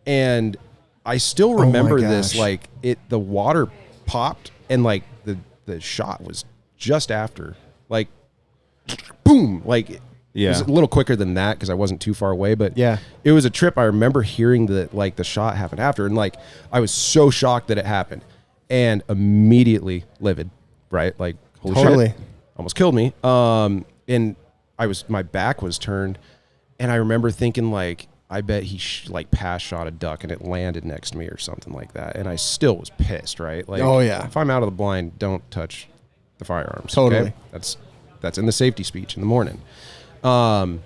And I still remember this, like the water popped, and like the shot was just after, like, boom, like it was a little quicker than that because I wasn't too far away, but it was a trip. I remember hearing the shot happen after, and like I was so shocked that it happened, and immediately livid, right? Like, holy shit, almost killed me. And my back was turned, and I remember thinking, like, I bet he pass shot a duck and it landed next to me or something like that. And I still was pissed, right? Like, if I'm out of the blind, don't touch the firearms. Totally. Okay? That's in the safety speech in the morning. And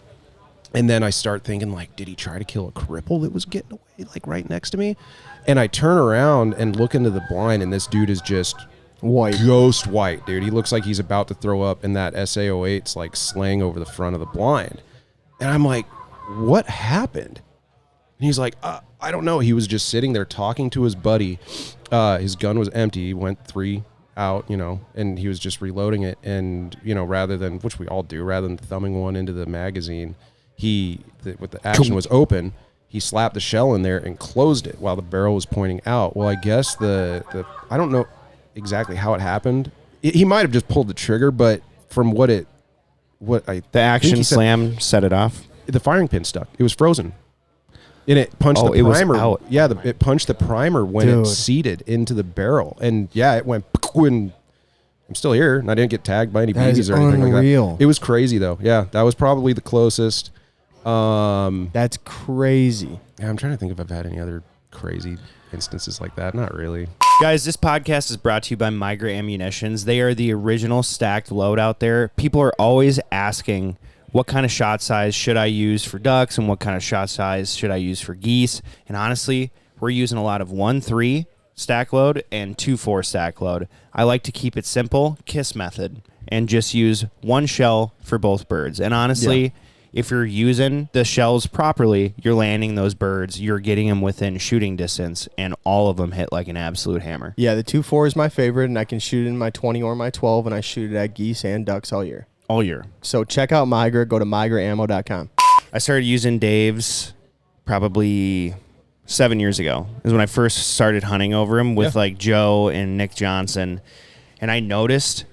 then I start thinking, like, did he try to kill a cripple that was getting away, like, right next to me? And I turn around and look into the blind, and this dude is just white, ghost white, dude. He looks like he's about to throw up, and that SA-08's like slaying over the front of the blind. And I'm like, what happened? And he's like, I don't know. He was just sitting there talking to his buddy. His gun was empty. He went 3 out, and he was just reloading it. And, rather than, which we all do, rather than thumbing one into the magazine, with the action was open, he slapped the shell in there and closed it while the barrel was pointing out. Well, I guess I don't know exactly how it happened. He might have just pulled the trigger, but from the action slam set it off. The firing pin stuck. It was frozen. And it punched the primer. Was out. Yeah, it punched the primer when it seated into the barrel. And it went, and I'm still here, and I didn't get tagged by any BBs or anything like that. It was crazy, though. Yeah, that was probably the closest. That's crazy. Yeah, I'm trying to think if I've had any other crazy instances like that. Not really. Guys, this podcast is brought to you by Migra Ammunitions. They are the original stacked load out there. People are always asking, what kind of shot size should I use for ducks, and what kind of shot size should I use for geese? And honestly, we're using a lot of 1.3 stack load and 2.4 stack load. I like to keep it simple, KISS method, and just use one shell for both birds. And honestly, if you're using the shells properly, you're landing those birds, you're getting them within shooting distance, and all of them hit like an absolute hammer. Yeah, the 2.4 is my favorite, and I can shoot it in my 20 or my 12, and I shoot it at geese and ducks all year. All year. So check out Migra. Go to migraammo.com. I started using Dave's probably 7 years ago. Is when I first started hunting over him with like Joe and Nick Johnson. And I noticed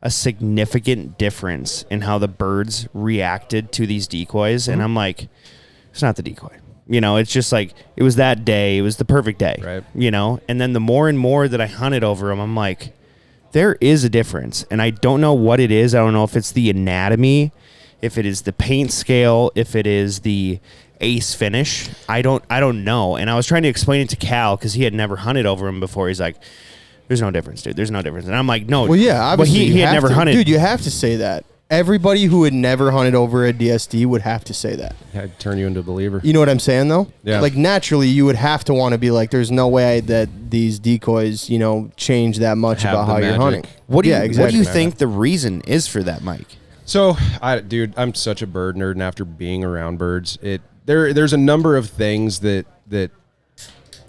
a significant difference in how the birds reacted to these decoys. And I'm like, it's not the decoy. It's just like, it was that day. It was the perfect day. Right. And then the more and more that I hunted over him, I'm like, there is a difference, and I don't know what it is. I don't know if it's the anatomy, if it is the paint scale, if it is the ace finish. I don't know. And I was trying to explain it to Cal because he had never hunted over him before. He's like, "There's no difference, dude. There's no difference." And I'm like, "No." Well, yeah, obviously he had never hunted. Dude, you have to say that. Everybody who had never hunted over a DSD would have to say that. I'd turn you into a believer. You know what I'm saying, though? Yeah. Like, naturally, you would have to want to be like, there's no way that these decoys, change that much Have about the how you're magic. hunting. What do you exactly. What do you think the reason is for that, Mike? So, dude, I'm such a bird nerd, and after being around birds, there's a number of things that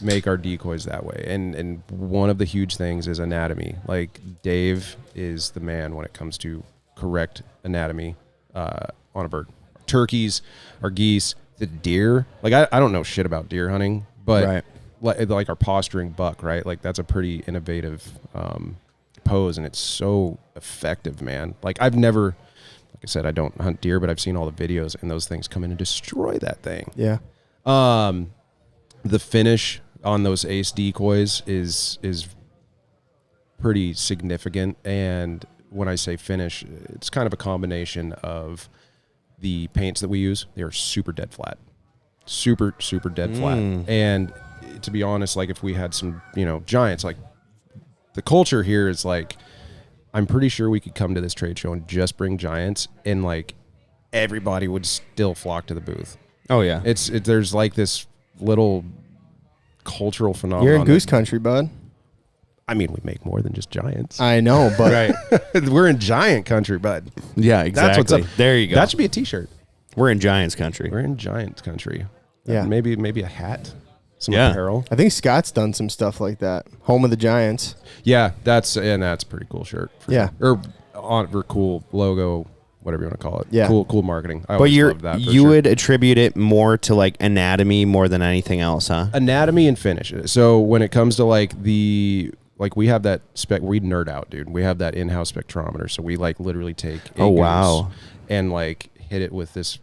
make our decoys that way, and one of the huge things is anatomy. Like, Dave is the man when it comes to correct anatomy on a bird. Turkeys, our geese, the deer. Like, I don't know shit about deer hunting, but like our posturing buck, right? Like, that's a pretty innovative pose, and it's so effective, man. Like, I've never, like I said, I don't hunt deer, but I've seen all the videos, and those things come in and destroy that thing. Yeah. The finish on those ace decoys is pretty significant, and when I say finish, it's kind of a combination of the paints that we use. They are super dead flat. Super dead flat. And to be honest, like, if we had some, giants, like, the culture here is like, I'm pretty sure we could come to this trade show and just bring giants, and like everybody would still flock to the booth. Oh yeah. There's like this little cultural phenomenon. You're in goose country, bud. I mean, we make more than just giants. I know, but We're in giant country, bud. Yeah, exactly. That's what's up. There you go. That should be a T-shirt. We're in Giants country. We're in giant country. Yeah. Maybe a hat, some Yeah. apparel. I think Scott's done some stuff like that. Home of the Giants. Yeah, that's a pretty cool shirt. Yeah. Or cool logo, whatever you want to call it. Yeah. Cool marketing. I But always love that. you would attribute it more to like anatomy more than anything else, huh? Anatomy and finish. So when it comes to like we have that we nerd out, dude. We have that in-house spectrometer. So we like literally take a goose and like hit it with this.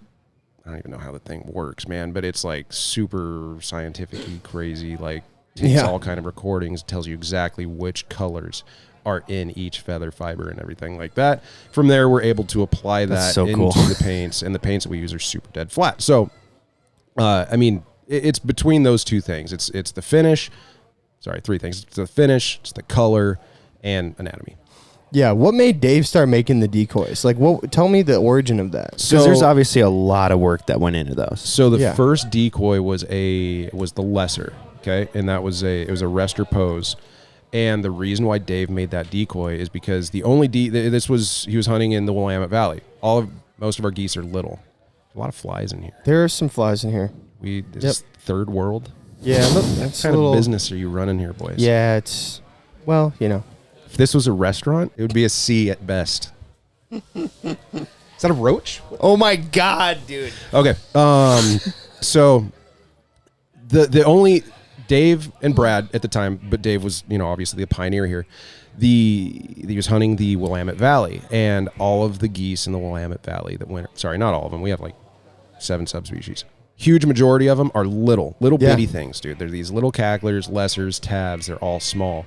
I don't even know how the thing works, man, but it's like super scientific-y, crazy. Like, takes all kind of recordings, tells you exactly which colors are in each feather fiber and everything like that. From there, we're able to apply that into the paints, and the paints that we use are super dead flat. So, I mean, it's between those two things. It's the finish. Sorry, three things. It's the finish, it's the color, and anatomy. Yeah, what made Dave start making the decoys? Like, tell me the origin of that. Because there's obviously a lot of work that went into those. So the first decoy was the lesser, okay, and it was a rester pose, and the reason why Dave made that decoy is because he was hunting in the Willamette Valley. Most of our geese are little. A lot of flies in here. There are some flies in here. This third world. Yeah, look, that's What kind of business are you running here, boys? Yeah, it's If this was a restaurant, it would be a C at best. Is that a roach? Oh my God, dude. Okay. So the only Dave and Brad at the time, but Dave was, obviously the pioneer here. He was hunting the Willamette Valley, and all of the geese in the Willamette Valley that went. Sorry, not all of them. We have like 7 subspecies. Huge majority of them are little bitty things, dude. They're these little cacklers, lessers, tabs. They're all small.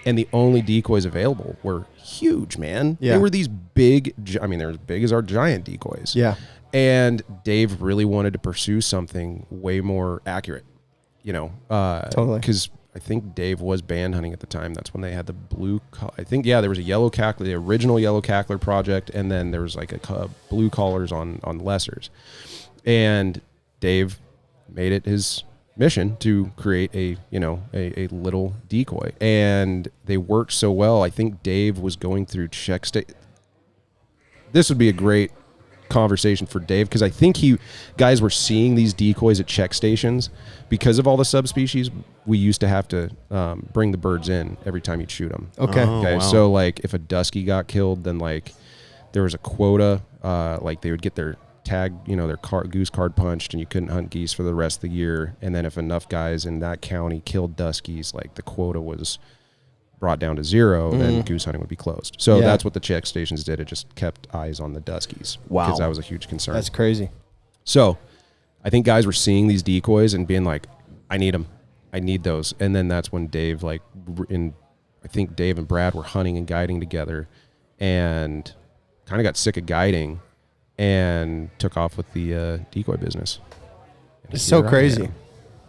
And the only decoys available were huge, man. Yeah. They were these big, they're as big as our giant decoys. Yeah. And Dave really wanted to pursue something way more accurate, Totally. Because I think Dave was band hunting at the time. That's when they had the blue, there was a yellow cackler, the original yellow cackler project, and then there was like a blue collars on lessers. And Dave made it his mission to create a little decoy, and they worked so well. I think Dave was going through check state. This would be a great conversation for Dave, because I think guys were seeing these decoys at check stations because of all the subspecies. We used to have to bring the birds in every time you'd shoot them. Okay. Wow. So like if a dusky got killed, then like there was a quota. Like they would get their tag, their goose card punched, and you couldn't hunt geese for the rest of the year. And then if enough guys in that county killed duskies, like the quota was brought down to 0, then goose hunting would be closed. So that's what the check stations did. It just kept eyes on the duskies. Wow. Because that was a huge concern. That's crazy. So I think guys were seeing these decoys and being like, I need them. I need those. And then that's when Dave, like in I think Dave and Brad were hunting and guiding together, and kind of got sick of guiding, and took off with the decoy business. It's so crazy.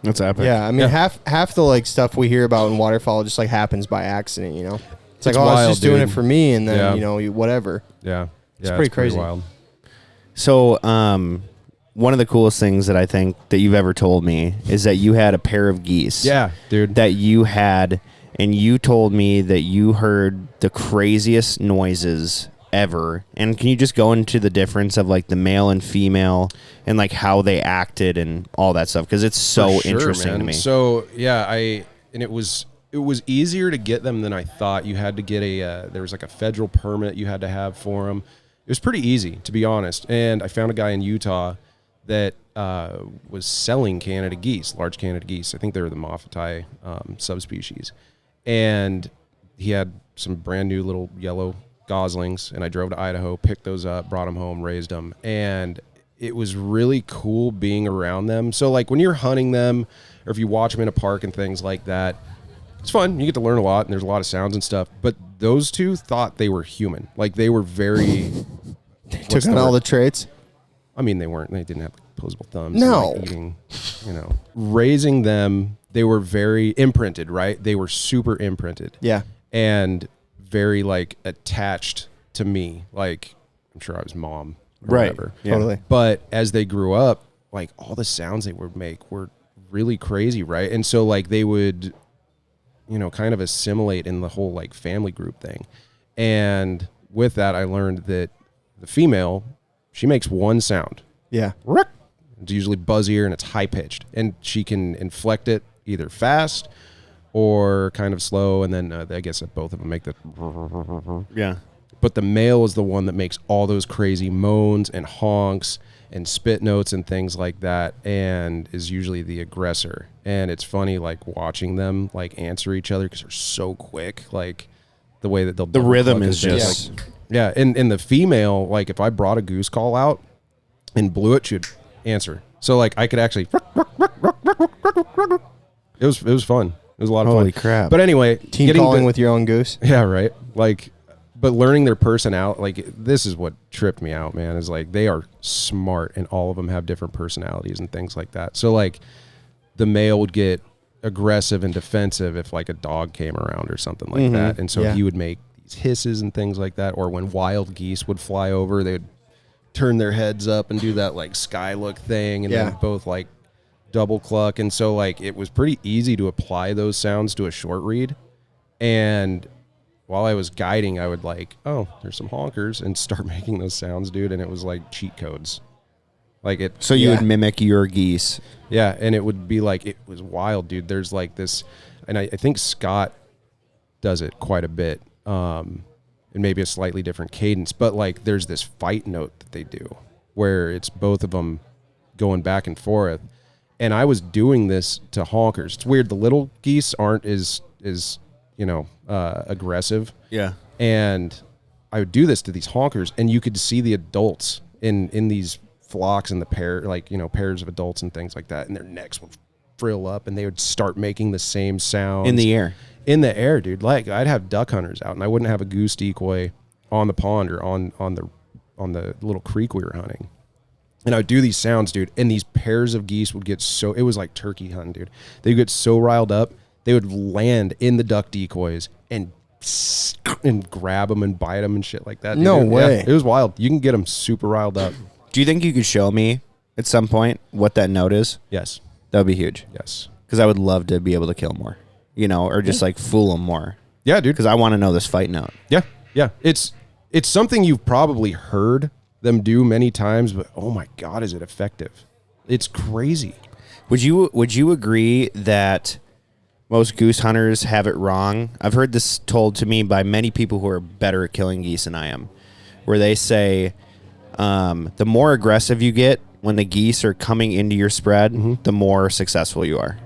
That's epic. Yeah, I mean, half the like stuff we hear about in waterfowl just like happens by accident, you know. It's like, It's I was wild, just doing it dude. for me, and then whatever. Yeah, It's pretty crazy. wild. So, one of the coolest things that I think that you've ever told me is that you had a pair of geese. Yeah, dude. That you had, and you told me that you heard the craziest noises ever. And can you just go into the difference of like the male and female and like how they acted and all that stuff? Because it's so interesting to me. So yeah, it was easier to get them than I thought. You had to get there was like a federal permit you had to have for them. It was pretty easy, to be honest. And I found a guy in Utah that was selling Canada geese, large Canada geese. I think they were the Moffatai subspecies. And he had some brand new little yellow goslings, and I drove to Idaho, picked those up, brought them home, raised them. And it was really cool being around them. So like when you're hunting them, or if you watch them in a park and things like that, it's fun. You get to learn a lot, and there's a lot of sounds and stuff. But those two thought they were human. Like they were very... Took on all the traits. I mean, they didn't have opposable thumbs. No. Like eating, raising them, they were very imprinted, right? They were super imprinted. Yeah. And very like attached to me. Like, I'm sure I was mom or Right. whatever. Yeah. Totally. But as they grew up, like all the sounds they would make were really crazy, right? And so like they would, kind of assimilate in the whole like family group thing. And with that, I learned that the female, she makes one sound. Yeah. It's usually buzzier and it's high pitched, and she can inflect it either fast or kind of slow. And then I guess both of them make the. Yeah. But the male is the one that makes all those crazy moans and honks and spit notes and things like that, and is usually the aggressor. And it's funny, like watching them like answer each other because they're so quick. Like the way that The rhythm is just... Yeah, and the female, like if I brought a goose call out and blew it, she'd answer. So like I could actually. It was fun. It was a lot of fun. Holy crap. But anyway, Team calling with your own goose. Yeah, right. Like, but learning their personality, like this is what tripped me out, man. Is like they are smart, and all of them have different personalities and things like that. So like, the male would get aggressive and defensive if like a dog came around or something like that, and so he would make hisses and things like that. Or when wild geese would fly over, they'd turn their heads up and do that like sky look thing, and then both like double cluck. And so like it was pretty easy to apply those sounds to a short read. And while I was guiding, I would like, oh, there's some honkers, and start making those sounds, dude. And it was like cheat codes. Like it. So you would mimic your geese. Yeah, and it would be like, it was wild, dude. There's like this, and I think Scott does it quite a bit. And maybe a slightly different cadence, but like there's this fight note that they do where it's both of them going back and forth. And I was doing this to honkers. It's weird. The little geese aren't as aggressive. Yeah. And I would do this to these honkers, and you could see the adults in these flocks and the pairs of adults and things like that. And their necks would frill up, and they would start making the same sounds In the air. In the air, dude. Like I'd have duck hunters out, and I wouldn't have a goose decoy on the pond or on the little creek we were hunting. And I would do these sounds, dude, and these pairs of geese would get so, it was like turkey hunting, dude. They would get so riled up, they would land in the duck decoys and grab them and bite them and shit like that. Dude. No way. Yeah, it was wild. You can get them super riled up. Do you think you could show me at some point what that note is? Yes. That would be huge. Yes. Because I would love to be able to kill more, or just like fool them more. Yeah, dude. Because I want to know this fight note. Yeah. Yeah. It's something you've probably heard them do many times, but oh my God, is it effective? It's crazy. Would you agree that most goose hunters have it wrong? I've heard this told to me by many people who are better at killing geese than I am, where they say the more aggressive you get when the geese are coming into your spread, the more successful you are.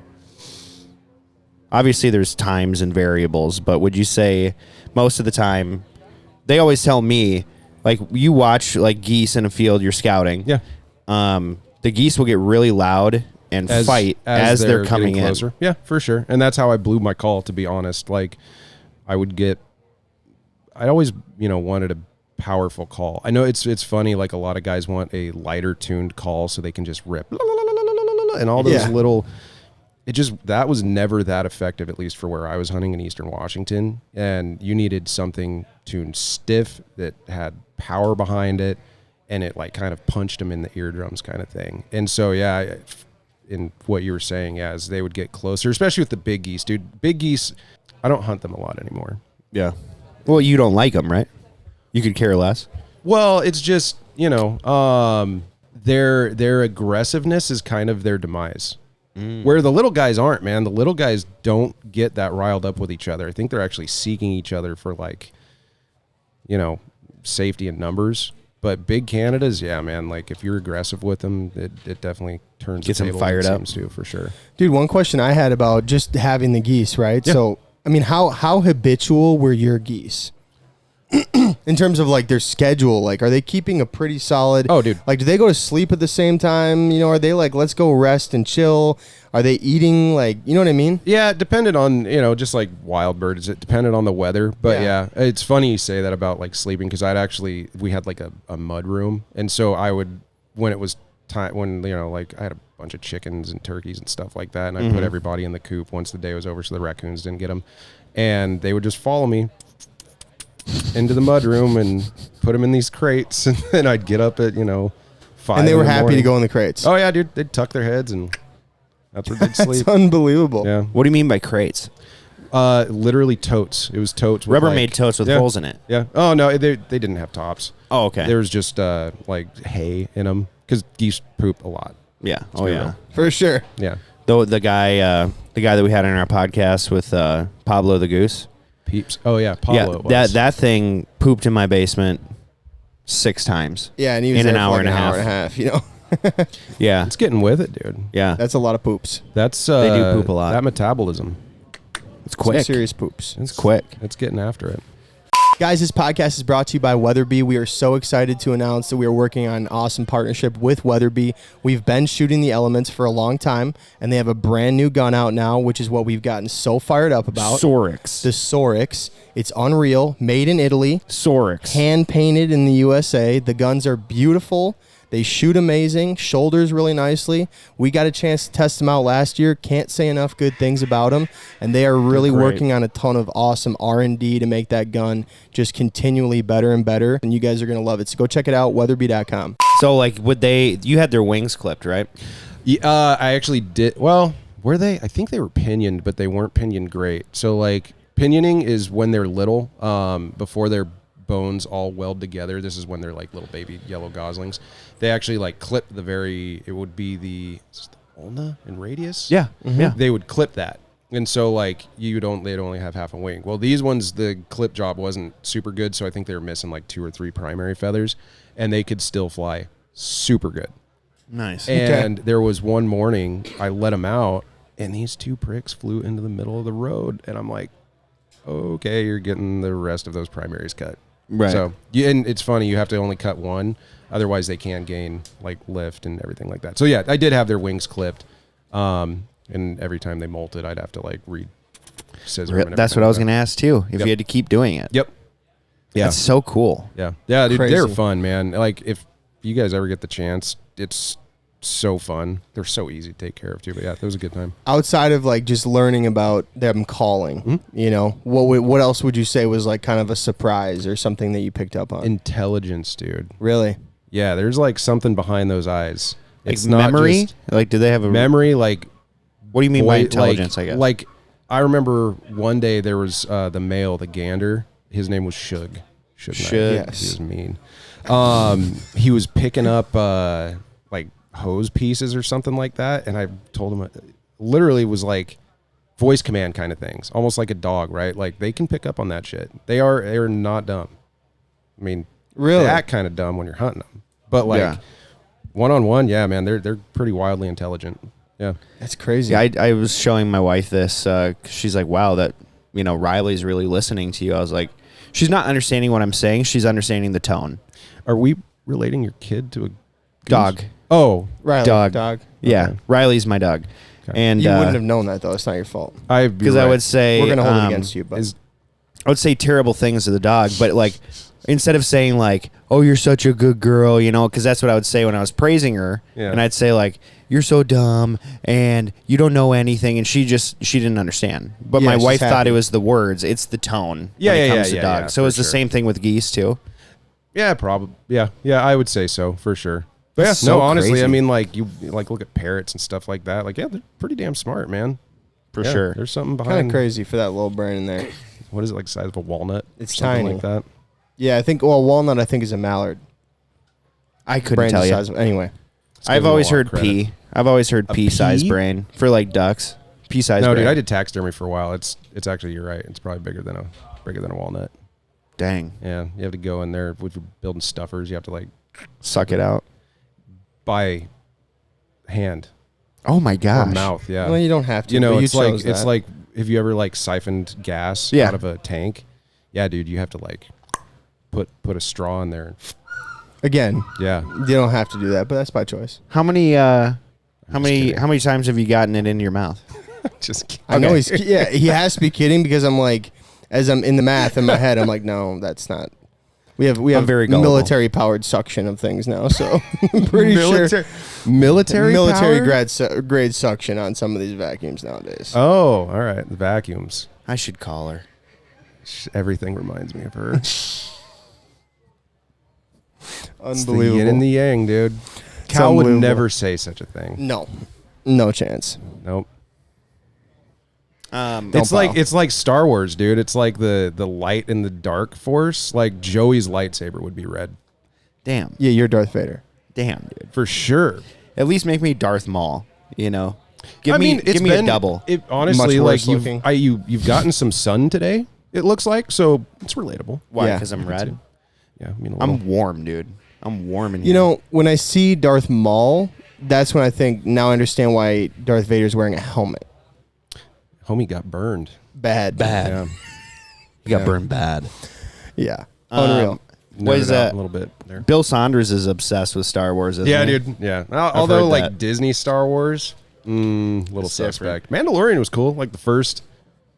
Obviously, there's times and variables, but would you say most of the time, they always tell me, like you watch like geese in a field, you're scouting. Yeah. The geese will get really loud and fight as they're coming in. Yeah, for sure. And that's how I blew my call, to be honest. Like I always, wanted a powerful call. I know it's funny, like a lot of guys want a lighter tuned call so they can just rip and all those little, that was never that effective, at least for where I was hunting in Eastern Washington. And you needed something tuned stiff that had power behind it, and it like kind of punched them in the eardrums kind of thing. And so, yeah, in what you were saying, as they would get closer, especially with the big geese, dude. Big geese, I don't hunt them a lot anymore. Yeah. Well, you don't like them, right? You could care less. Well, it's just, their aggressiveness is kind of their demise. Where the little guys aren't, man. The little guys don't get that riled up with each other. I think they're actually seeking each other for, like, safety and numbers. But big Canadas, yeah, man. Like, if you're aggressive with them, it definitely turns them fired up. Too, for sure. Dude, one question I had about just having the geese, right? Yeah. So, I mean, how habitual were your geese? In terms of like their schedule, like are they keeping a pretty solid? Oh, dude. Like, do they go to sleep at the same time? Are they like, let's go rest and chill? Are they eating, like, you know what I mean? Yeah, it depended on, just like wild birds. It depended on the weather. But yeah, it's funny you say that about like sleeping, because we had like a mud room. And so I would, when it was time, when, like I had a bunch of chickens and turkeys and stuff like that. And I put everybody in the coop once the day was over so the raccoons didn't get them. And they would just follow me into the mud room and put them in these crates, and then I'd get up at 5. And they were happy to go in the crates. Oh yeah, dude, they'd tuck their heads and that's where they'd sleep. That's unbelievable. Yeah. What do you mean by crates? Literally totes. It was totes. With Rubbermaid totes with holes in it. Yeah. Oh no, they didn't have tops. Oh, okay. There was just like hay in them, because geese poop a lot. Yeah. Oh yeah, real. For sure. Yeah. Though the guy that we had on our podcast with Pablo the goose. Peeps. Oh yeah, Paulo. Yeah, that thing pooped in my basement 6 times. Yeah, and he was in there an hour for and a half. Yeah, it's getting with it, dude. Yeah, that's a lot of poops. That's they do poop a lot. That metabolism. It's quick. Some serious poops. It's quick. It's getting after it. Guys, this podcast is brought to you by Weatherby. We are so excited to announce that we are working on an awesome partnership with Weatherby. We've been shooting the elements for a long time, and they have a brand new gun out now, which is what we've gotten so fired up about. Sorix. The Sorix. It's unreal. Made in Italy. Sorix. Hand painted in the USA. The guns are beautiful. They shoot amazing, shoulders really nicely. We got a chance to test them out last year. Can't say enough good things about them. And they are really working on a ton of awesome R&D to make that gun just continually better and better. And you guys are going to love it. So go check it out, weatherby.com. So, like, you had their wings clipped, right? Yeah, I actually did. Well, were they? I think they were pinioned, but they weren't pinioned great. So, like, pinioning is when they're little, before they're bones all weld together. This is when they're like little baby yellow goslings. They actually like clip it would be the ulna and radius. Yeah. Mm-hmm. Yeah. They would clip that. And so like they'd only have half a wing. Well, these ones, the clip job wasn't super good. So I think they were missing like 2 or 3 primary feathers, and they could still fly super good. Nice. And there was one morning I let them out, and these 2 pricks flew into the middle of the road. And I'm like, okay, you're getting the rest of those primaries cut. Right. So, and it's funny, you have to only cut one, otherwise they can gain like lift and everything like that. So yeah, I did have their wings clipped, and every time they molted, I'd have to like scissor them. That's what I was going to ask too. If you had to keep doing it. Yep. Yeah. That's so cool. Yeah. Yeah, dude, Crazy. they're fun, man. Like if you guys ever get the chance, it's so fun. They're so easy to take care of too. But yeah, it was a good time. Outside of like just learning about them calling, what else would you say was like kind of a surprise or something that you picked up on? Intelligence, dude. Really? Yeah, there's like something behind those eyes. It's Like not memory? just Like, do they have a memory. Like, what do you mean by intelligence? Like, I guess. Like, I remember one day there was the male, the gander. His name was Shug. Shug. Yes. He was mean. He was picking up like hose pieces or something like that, and I told him literally was like voice command kind of things, almost like a dog, right? Like they can pick up on that shit. They're not dumb. I mean, really, they act kind of dumb when you're hunting them, but like one-on-one, yeah, man, they're pretty wildly intelligent. Yeah, that's crazy. Yeah, I was showing my wife this. She's like, "Wow, that Riley's really listening to you." I was like, "She's not understanding what I'm saying. She's understanding the tone." Are we relating your kid to a goose? Dog? Oh, Riley, dog. Yeah, Okay. Riley's my dog. Okay. And you wouldn't have known that though. It's not your fault. because I would say We're gonna hold it against you, but I would say terrible things to the dog, but like instead of saying like, "Oh, you're such a good girl," you know, because that's what I would say when I was praising her, and I'd say like, "You're so dumb and you don't know anything," and she didn't understand. But my wife thought it was the words; it's the tone when it comes to dogs. So it's the same thing with Geese too. Yeah, probably. Yeah, I would say so for sure. But That's so honestly, crazy. I mean, like you like look at parrots and stuff like that. Like, yeah, they're pretty damn smart, man. For sure. There's something behind. Kind of crazy for that little brain in there. What is it, like the size of a walnut? It's something tiny. like that. Yeah, I think. Well, walnut I think is a mallard. I couldn't Brain tell you. size. Anyway, I've always heard pea. I've always heard pea-sized pea? brain for like ducks. Pea-sized No, brain. dude, I did taxidermy for a while. It's actually, you're right. It's probably bigger than a walnut. Dang. Yeah, you have to go in there if you're building stuffers. You have to like Suck it out. by hand Oh my or gosh. mouth. Yeah, well, you don't have to. you know, but it's chose like that. have you ever like siphoned gas Yeah. out of a tank? Yeah, dude, you have to like put a straw in there. Again, Yeah, you don't have to do that, but that's by choice. How many kidding. how many times have you gotten it into your mouth? just kidding. I know he has to be kidding because I'm like, as I'm in the math in my head, I'm like, no, that's not. We have very gullible. military powered suction of things now, so I'm pretty sure military power? grade suction on some of these vacuums nowadays. Oh, all right, the vacuums. I should call her. Everything reminds me of her. It's the Unbelievable. yin and the yang, dude. Cal would unbelievable. never say such a thing. No chance. Nope. Don't It's like Star Wars, dude. It's like the light and the dark force. Like Joey's lightsaber would be red Damn. Yeah, you're Darth Vader. Damn, dude. for sure. At least make me Darth Maul, you know. Give I me mean, it's give me been, a double. It honestly, Much worse like looking. you've gotten some sun today. It looks like, so it's relatable. Why? Yeah. Because I'm red. Yeah, I mean, I'm warm, dude. I'm warm in here. You know, when I see Darth Maul, that's when I think, now I understand why Darth Vader's wearing a helmet. homie got burned. Bad. Yeah, you got burned bad. Yeah. Unreal. What is Nerded out that? a little bit there. Bill Saunders is obsessed with Star Wars, isn't Yeah, he? dude. Yeah. Although heard like that. Disney Star Wars, little It's different. suspect. Mandalorian was cool. Like the first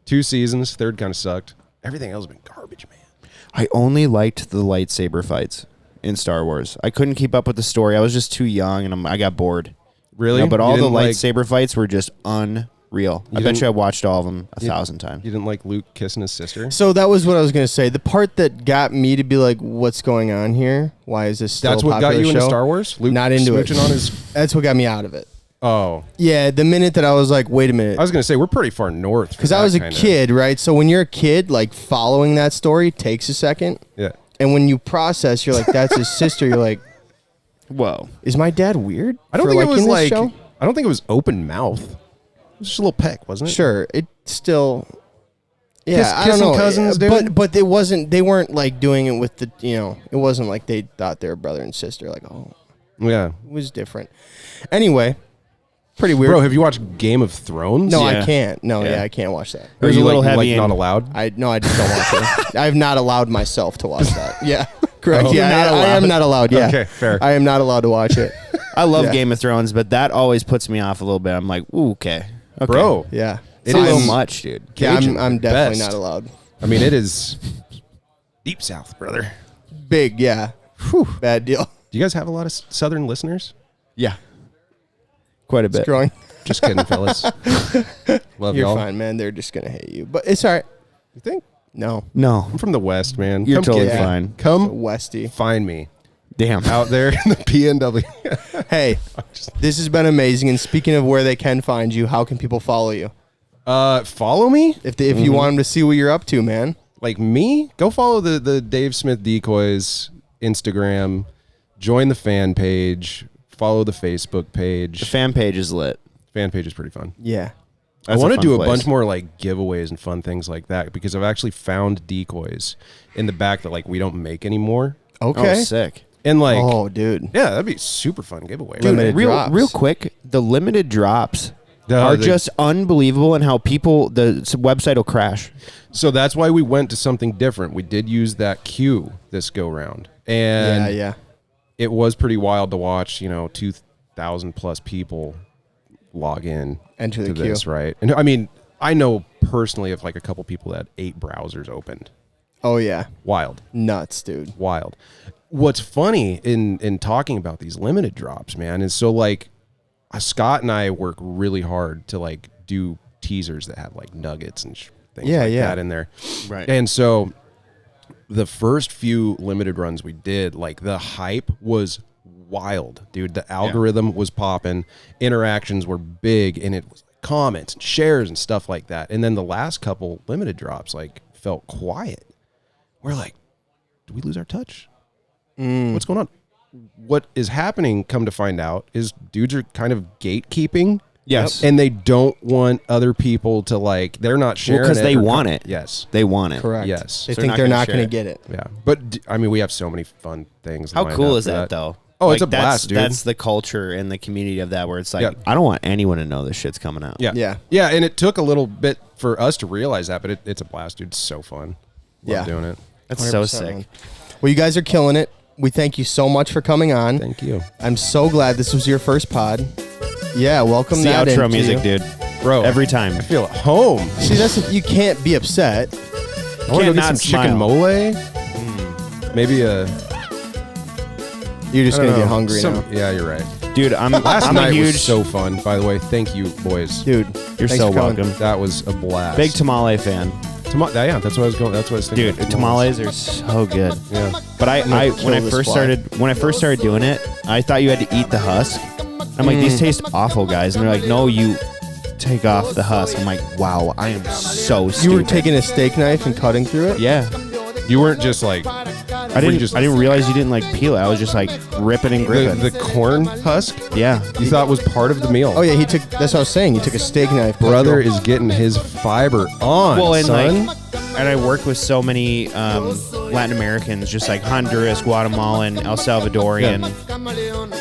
2 seasons, third kind of sucked. Everything else has been garbage, man. I only liked the lightsaber fights in Star Wars. I couldn't keep up with the story. I was just too young, and I got bored. Really? No, but You all the didn't like- lightsaber fights were just unreal. I bet didn't- you I watched all of them 1,000 times. You didn't like Luke kissing his sister? So that was what I was going to say. The part that got me to be like, what's going on here? Why is this still That's a what got popular you into show? Star Wars? Luke Not into it. smooching on his. That's what got me out of it. Oh, Yeah, the minute that I was like, wait a minute. I was gonna say we're pretty far north. Because I was a kid, right? So when you're a kid, like following that story takes a second. Yeah. And when you process, you're like, that's his sister. You're like, Whoa. is my dad weird? I don't for, think it was in this like. show? I don't think it was open mouth. It was just a little peck, wasn't it? Sure, it still. Yeah, I don't kissing know. cousins, dude? But it wasn't. They weren't like doing it with the. You know, it wasn't like they thought they were brother and sister. Like, oh, Yeah. it was different. Anyway, pretty weird. Bro, have you watched Game of Thrones? no, Yeah. I can't. No, Yeah. yeah, I can't watch that. It was Are you a little like, heavy Like not and- allowed. I just don't watch it. I have not allowed myself to watch that. Yeah, correct. Oh. Yeah, You're not I am allowed. not allowed. Yeah, Okay, fair. I am not allowed to watch it. I love Yeah. Game of Thrones, but that always puts me off a little bit. I'm like, ooh, okay. Bro. Yeah, It's It a little is- much, dude. yeah. Cajun, I'm definitely best. not allowed. I mean, it is deep south, brother. Big, yeah. Whew, bad deal. Do you guys have a lot of southern listeners? Yeah. Quite a bit. It's growing. Just kidding, fellas. Love You're y'all. fine, man. They're just gonna hate you, but it's all right. You think? No, No. I'm from the West, man. You're Come totally get me. fine. Come Westy. find me Damn. out there in the PNW. Hey, this has been amazing. And speaking of where they can find you, how can people follow you? Follow me? If you want them to see what you're up to, man. Like me? Go follow the Dave Smith Decoys Instagram. Join the fan page. Follow the Facebook page. The fan page is lit. Fan page is pretty fun. Yeah. I That's want to fun do a place. bunch more like giveaways and fun things like that because I've actually found decoys in the back that like we don't make anymore. Okay. Oh, sick. And like, Oh, dude. yeah, that'd be a super fun giveaway. Dude, Limited drops. Real quick, the limited drops are they- just unbelievable, and how the website will crash. So that's why we went to something different. We did use that queue this go round, and Yeah. it was pretty wild to watch. 2,000 plus people log in Enter the to queue. this, right? And I mean, I know personally of like a couple people that had 8 browsers opened. Oh yeah, Wild. nuts, dude. Wild. What's funny in talking about these limited drops, man, is so like Scott and I work really hard to like do teasers that have like nuggets and things like that in there. Right. And so the first few limited runs we did, like the hype was wild, dude. The algorithm was popping, interactions were big, and it was comments and shares and stuff like that. And then the last couple limited drops like felt quiet. We're like, did we lose our touch? What's going on? What is happening, come to find out, is dudes are kind of gatekeeping. Yes. And they don't want other people to like, they're not sharing because they or want it. Yes. They want it. Correct. Yes. They So think they're not going to get it. Yeah. But I mean, we have so many fun things. How lined cool up is for that, though? Oh, it's Like, a blast, dude. That's the culture and the community of that, where it's like, Yeah. I don't want anyone to know this shit's coming out. Yeah. Yeah. Yeah. And it took a little bit for us to realize that, but it's a blast, dude. It's so fun. Love doing it. That's so 100%, sick. man. Well, you guys are killing it. We thank you so much for coming on. Thank you. I'm so glad this was your first pod. Yeah, welcome It's the that outro into music, you. dude. Bro. Every time. I feel at home. See, you can't be upset. I want to go Can't get not some chicken smile. mole. Maybe a... You're just I going don't to get know, hungry now. Yeah, you're right. Dude, Last I'm night a huge... was so fun, by the way. Thank you, boys. Dude, You're thanks so for coming. welcome. That was a blast. Big tamale fan. Yeah, that's what I was going. That's what I was thinking. Dude, of, tamales are so good. Yeah. But gonna I kill when I this first fly. started doing it, I thought you had to eat the husk. I'm like, these taste awful, guys. And they're like, no, you take off the husk. I'm like, wow, I am so stupid. You were taking a steak knife and cutting through it? Yeah. You weren't just like I didn't realize you didn't like peel it. I was just like ripping and gripping. the corn husk. Yeah. You thought was part of the meal. Oh, yeah, that's what I was saying. He took a steak knife. Brother is getting his fiber on. Well, and son. and I work with so many Latin Americans, just like Honduras, Guatemalan, El Salvadorian,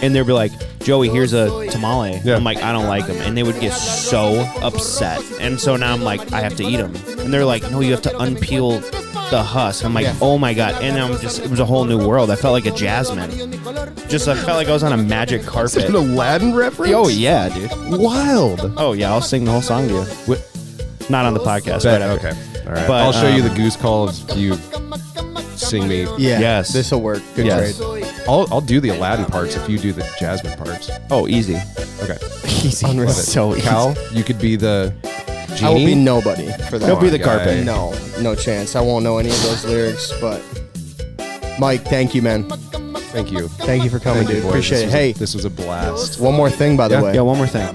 and they'd be like, Joey, here's a tamale. Yeah. I'm like, I don't like them. And they would get so upset. And so now I'm like, I have to eat them. And they're like, no, you have to unpeel the husk. I'm like, oh my God. And it was a whole new world. I felt like a Jasmine. I felt like I was on a magic carpet. Is it an Aladdin reference? Oh, yeah, dude. Wild. Oh, yeah, I'll sing the whole song to you. Not on the podcast. Bet, Whatever. okay. All right. But, I'll show you the goose calls. You sing me. Yeah. Yes. This will work. Good Yes. trade. I'll do the Aladdin parts if you do the Jasmine parts. Oh, easy. Okay. Easy. Unreal. Love it. So easy. Cal, you could be the genie. I will be nobody for that. He'll be the guy. carpet. No chance. I won't know any of those lyrics, but Mike, thank you, man. Thank you. Thank you for coming, Thank you, dude. boys. Appreciate it. Hey, This was a blast. one more thing, by the Yeah. way. Yeah, one more thing.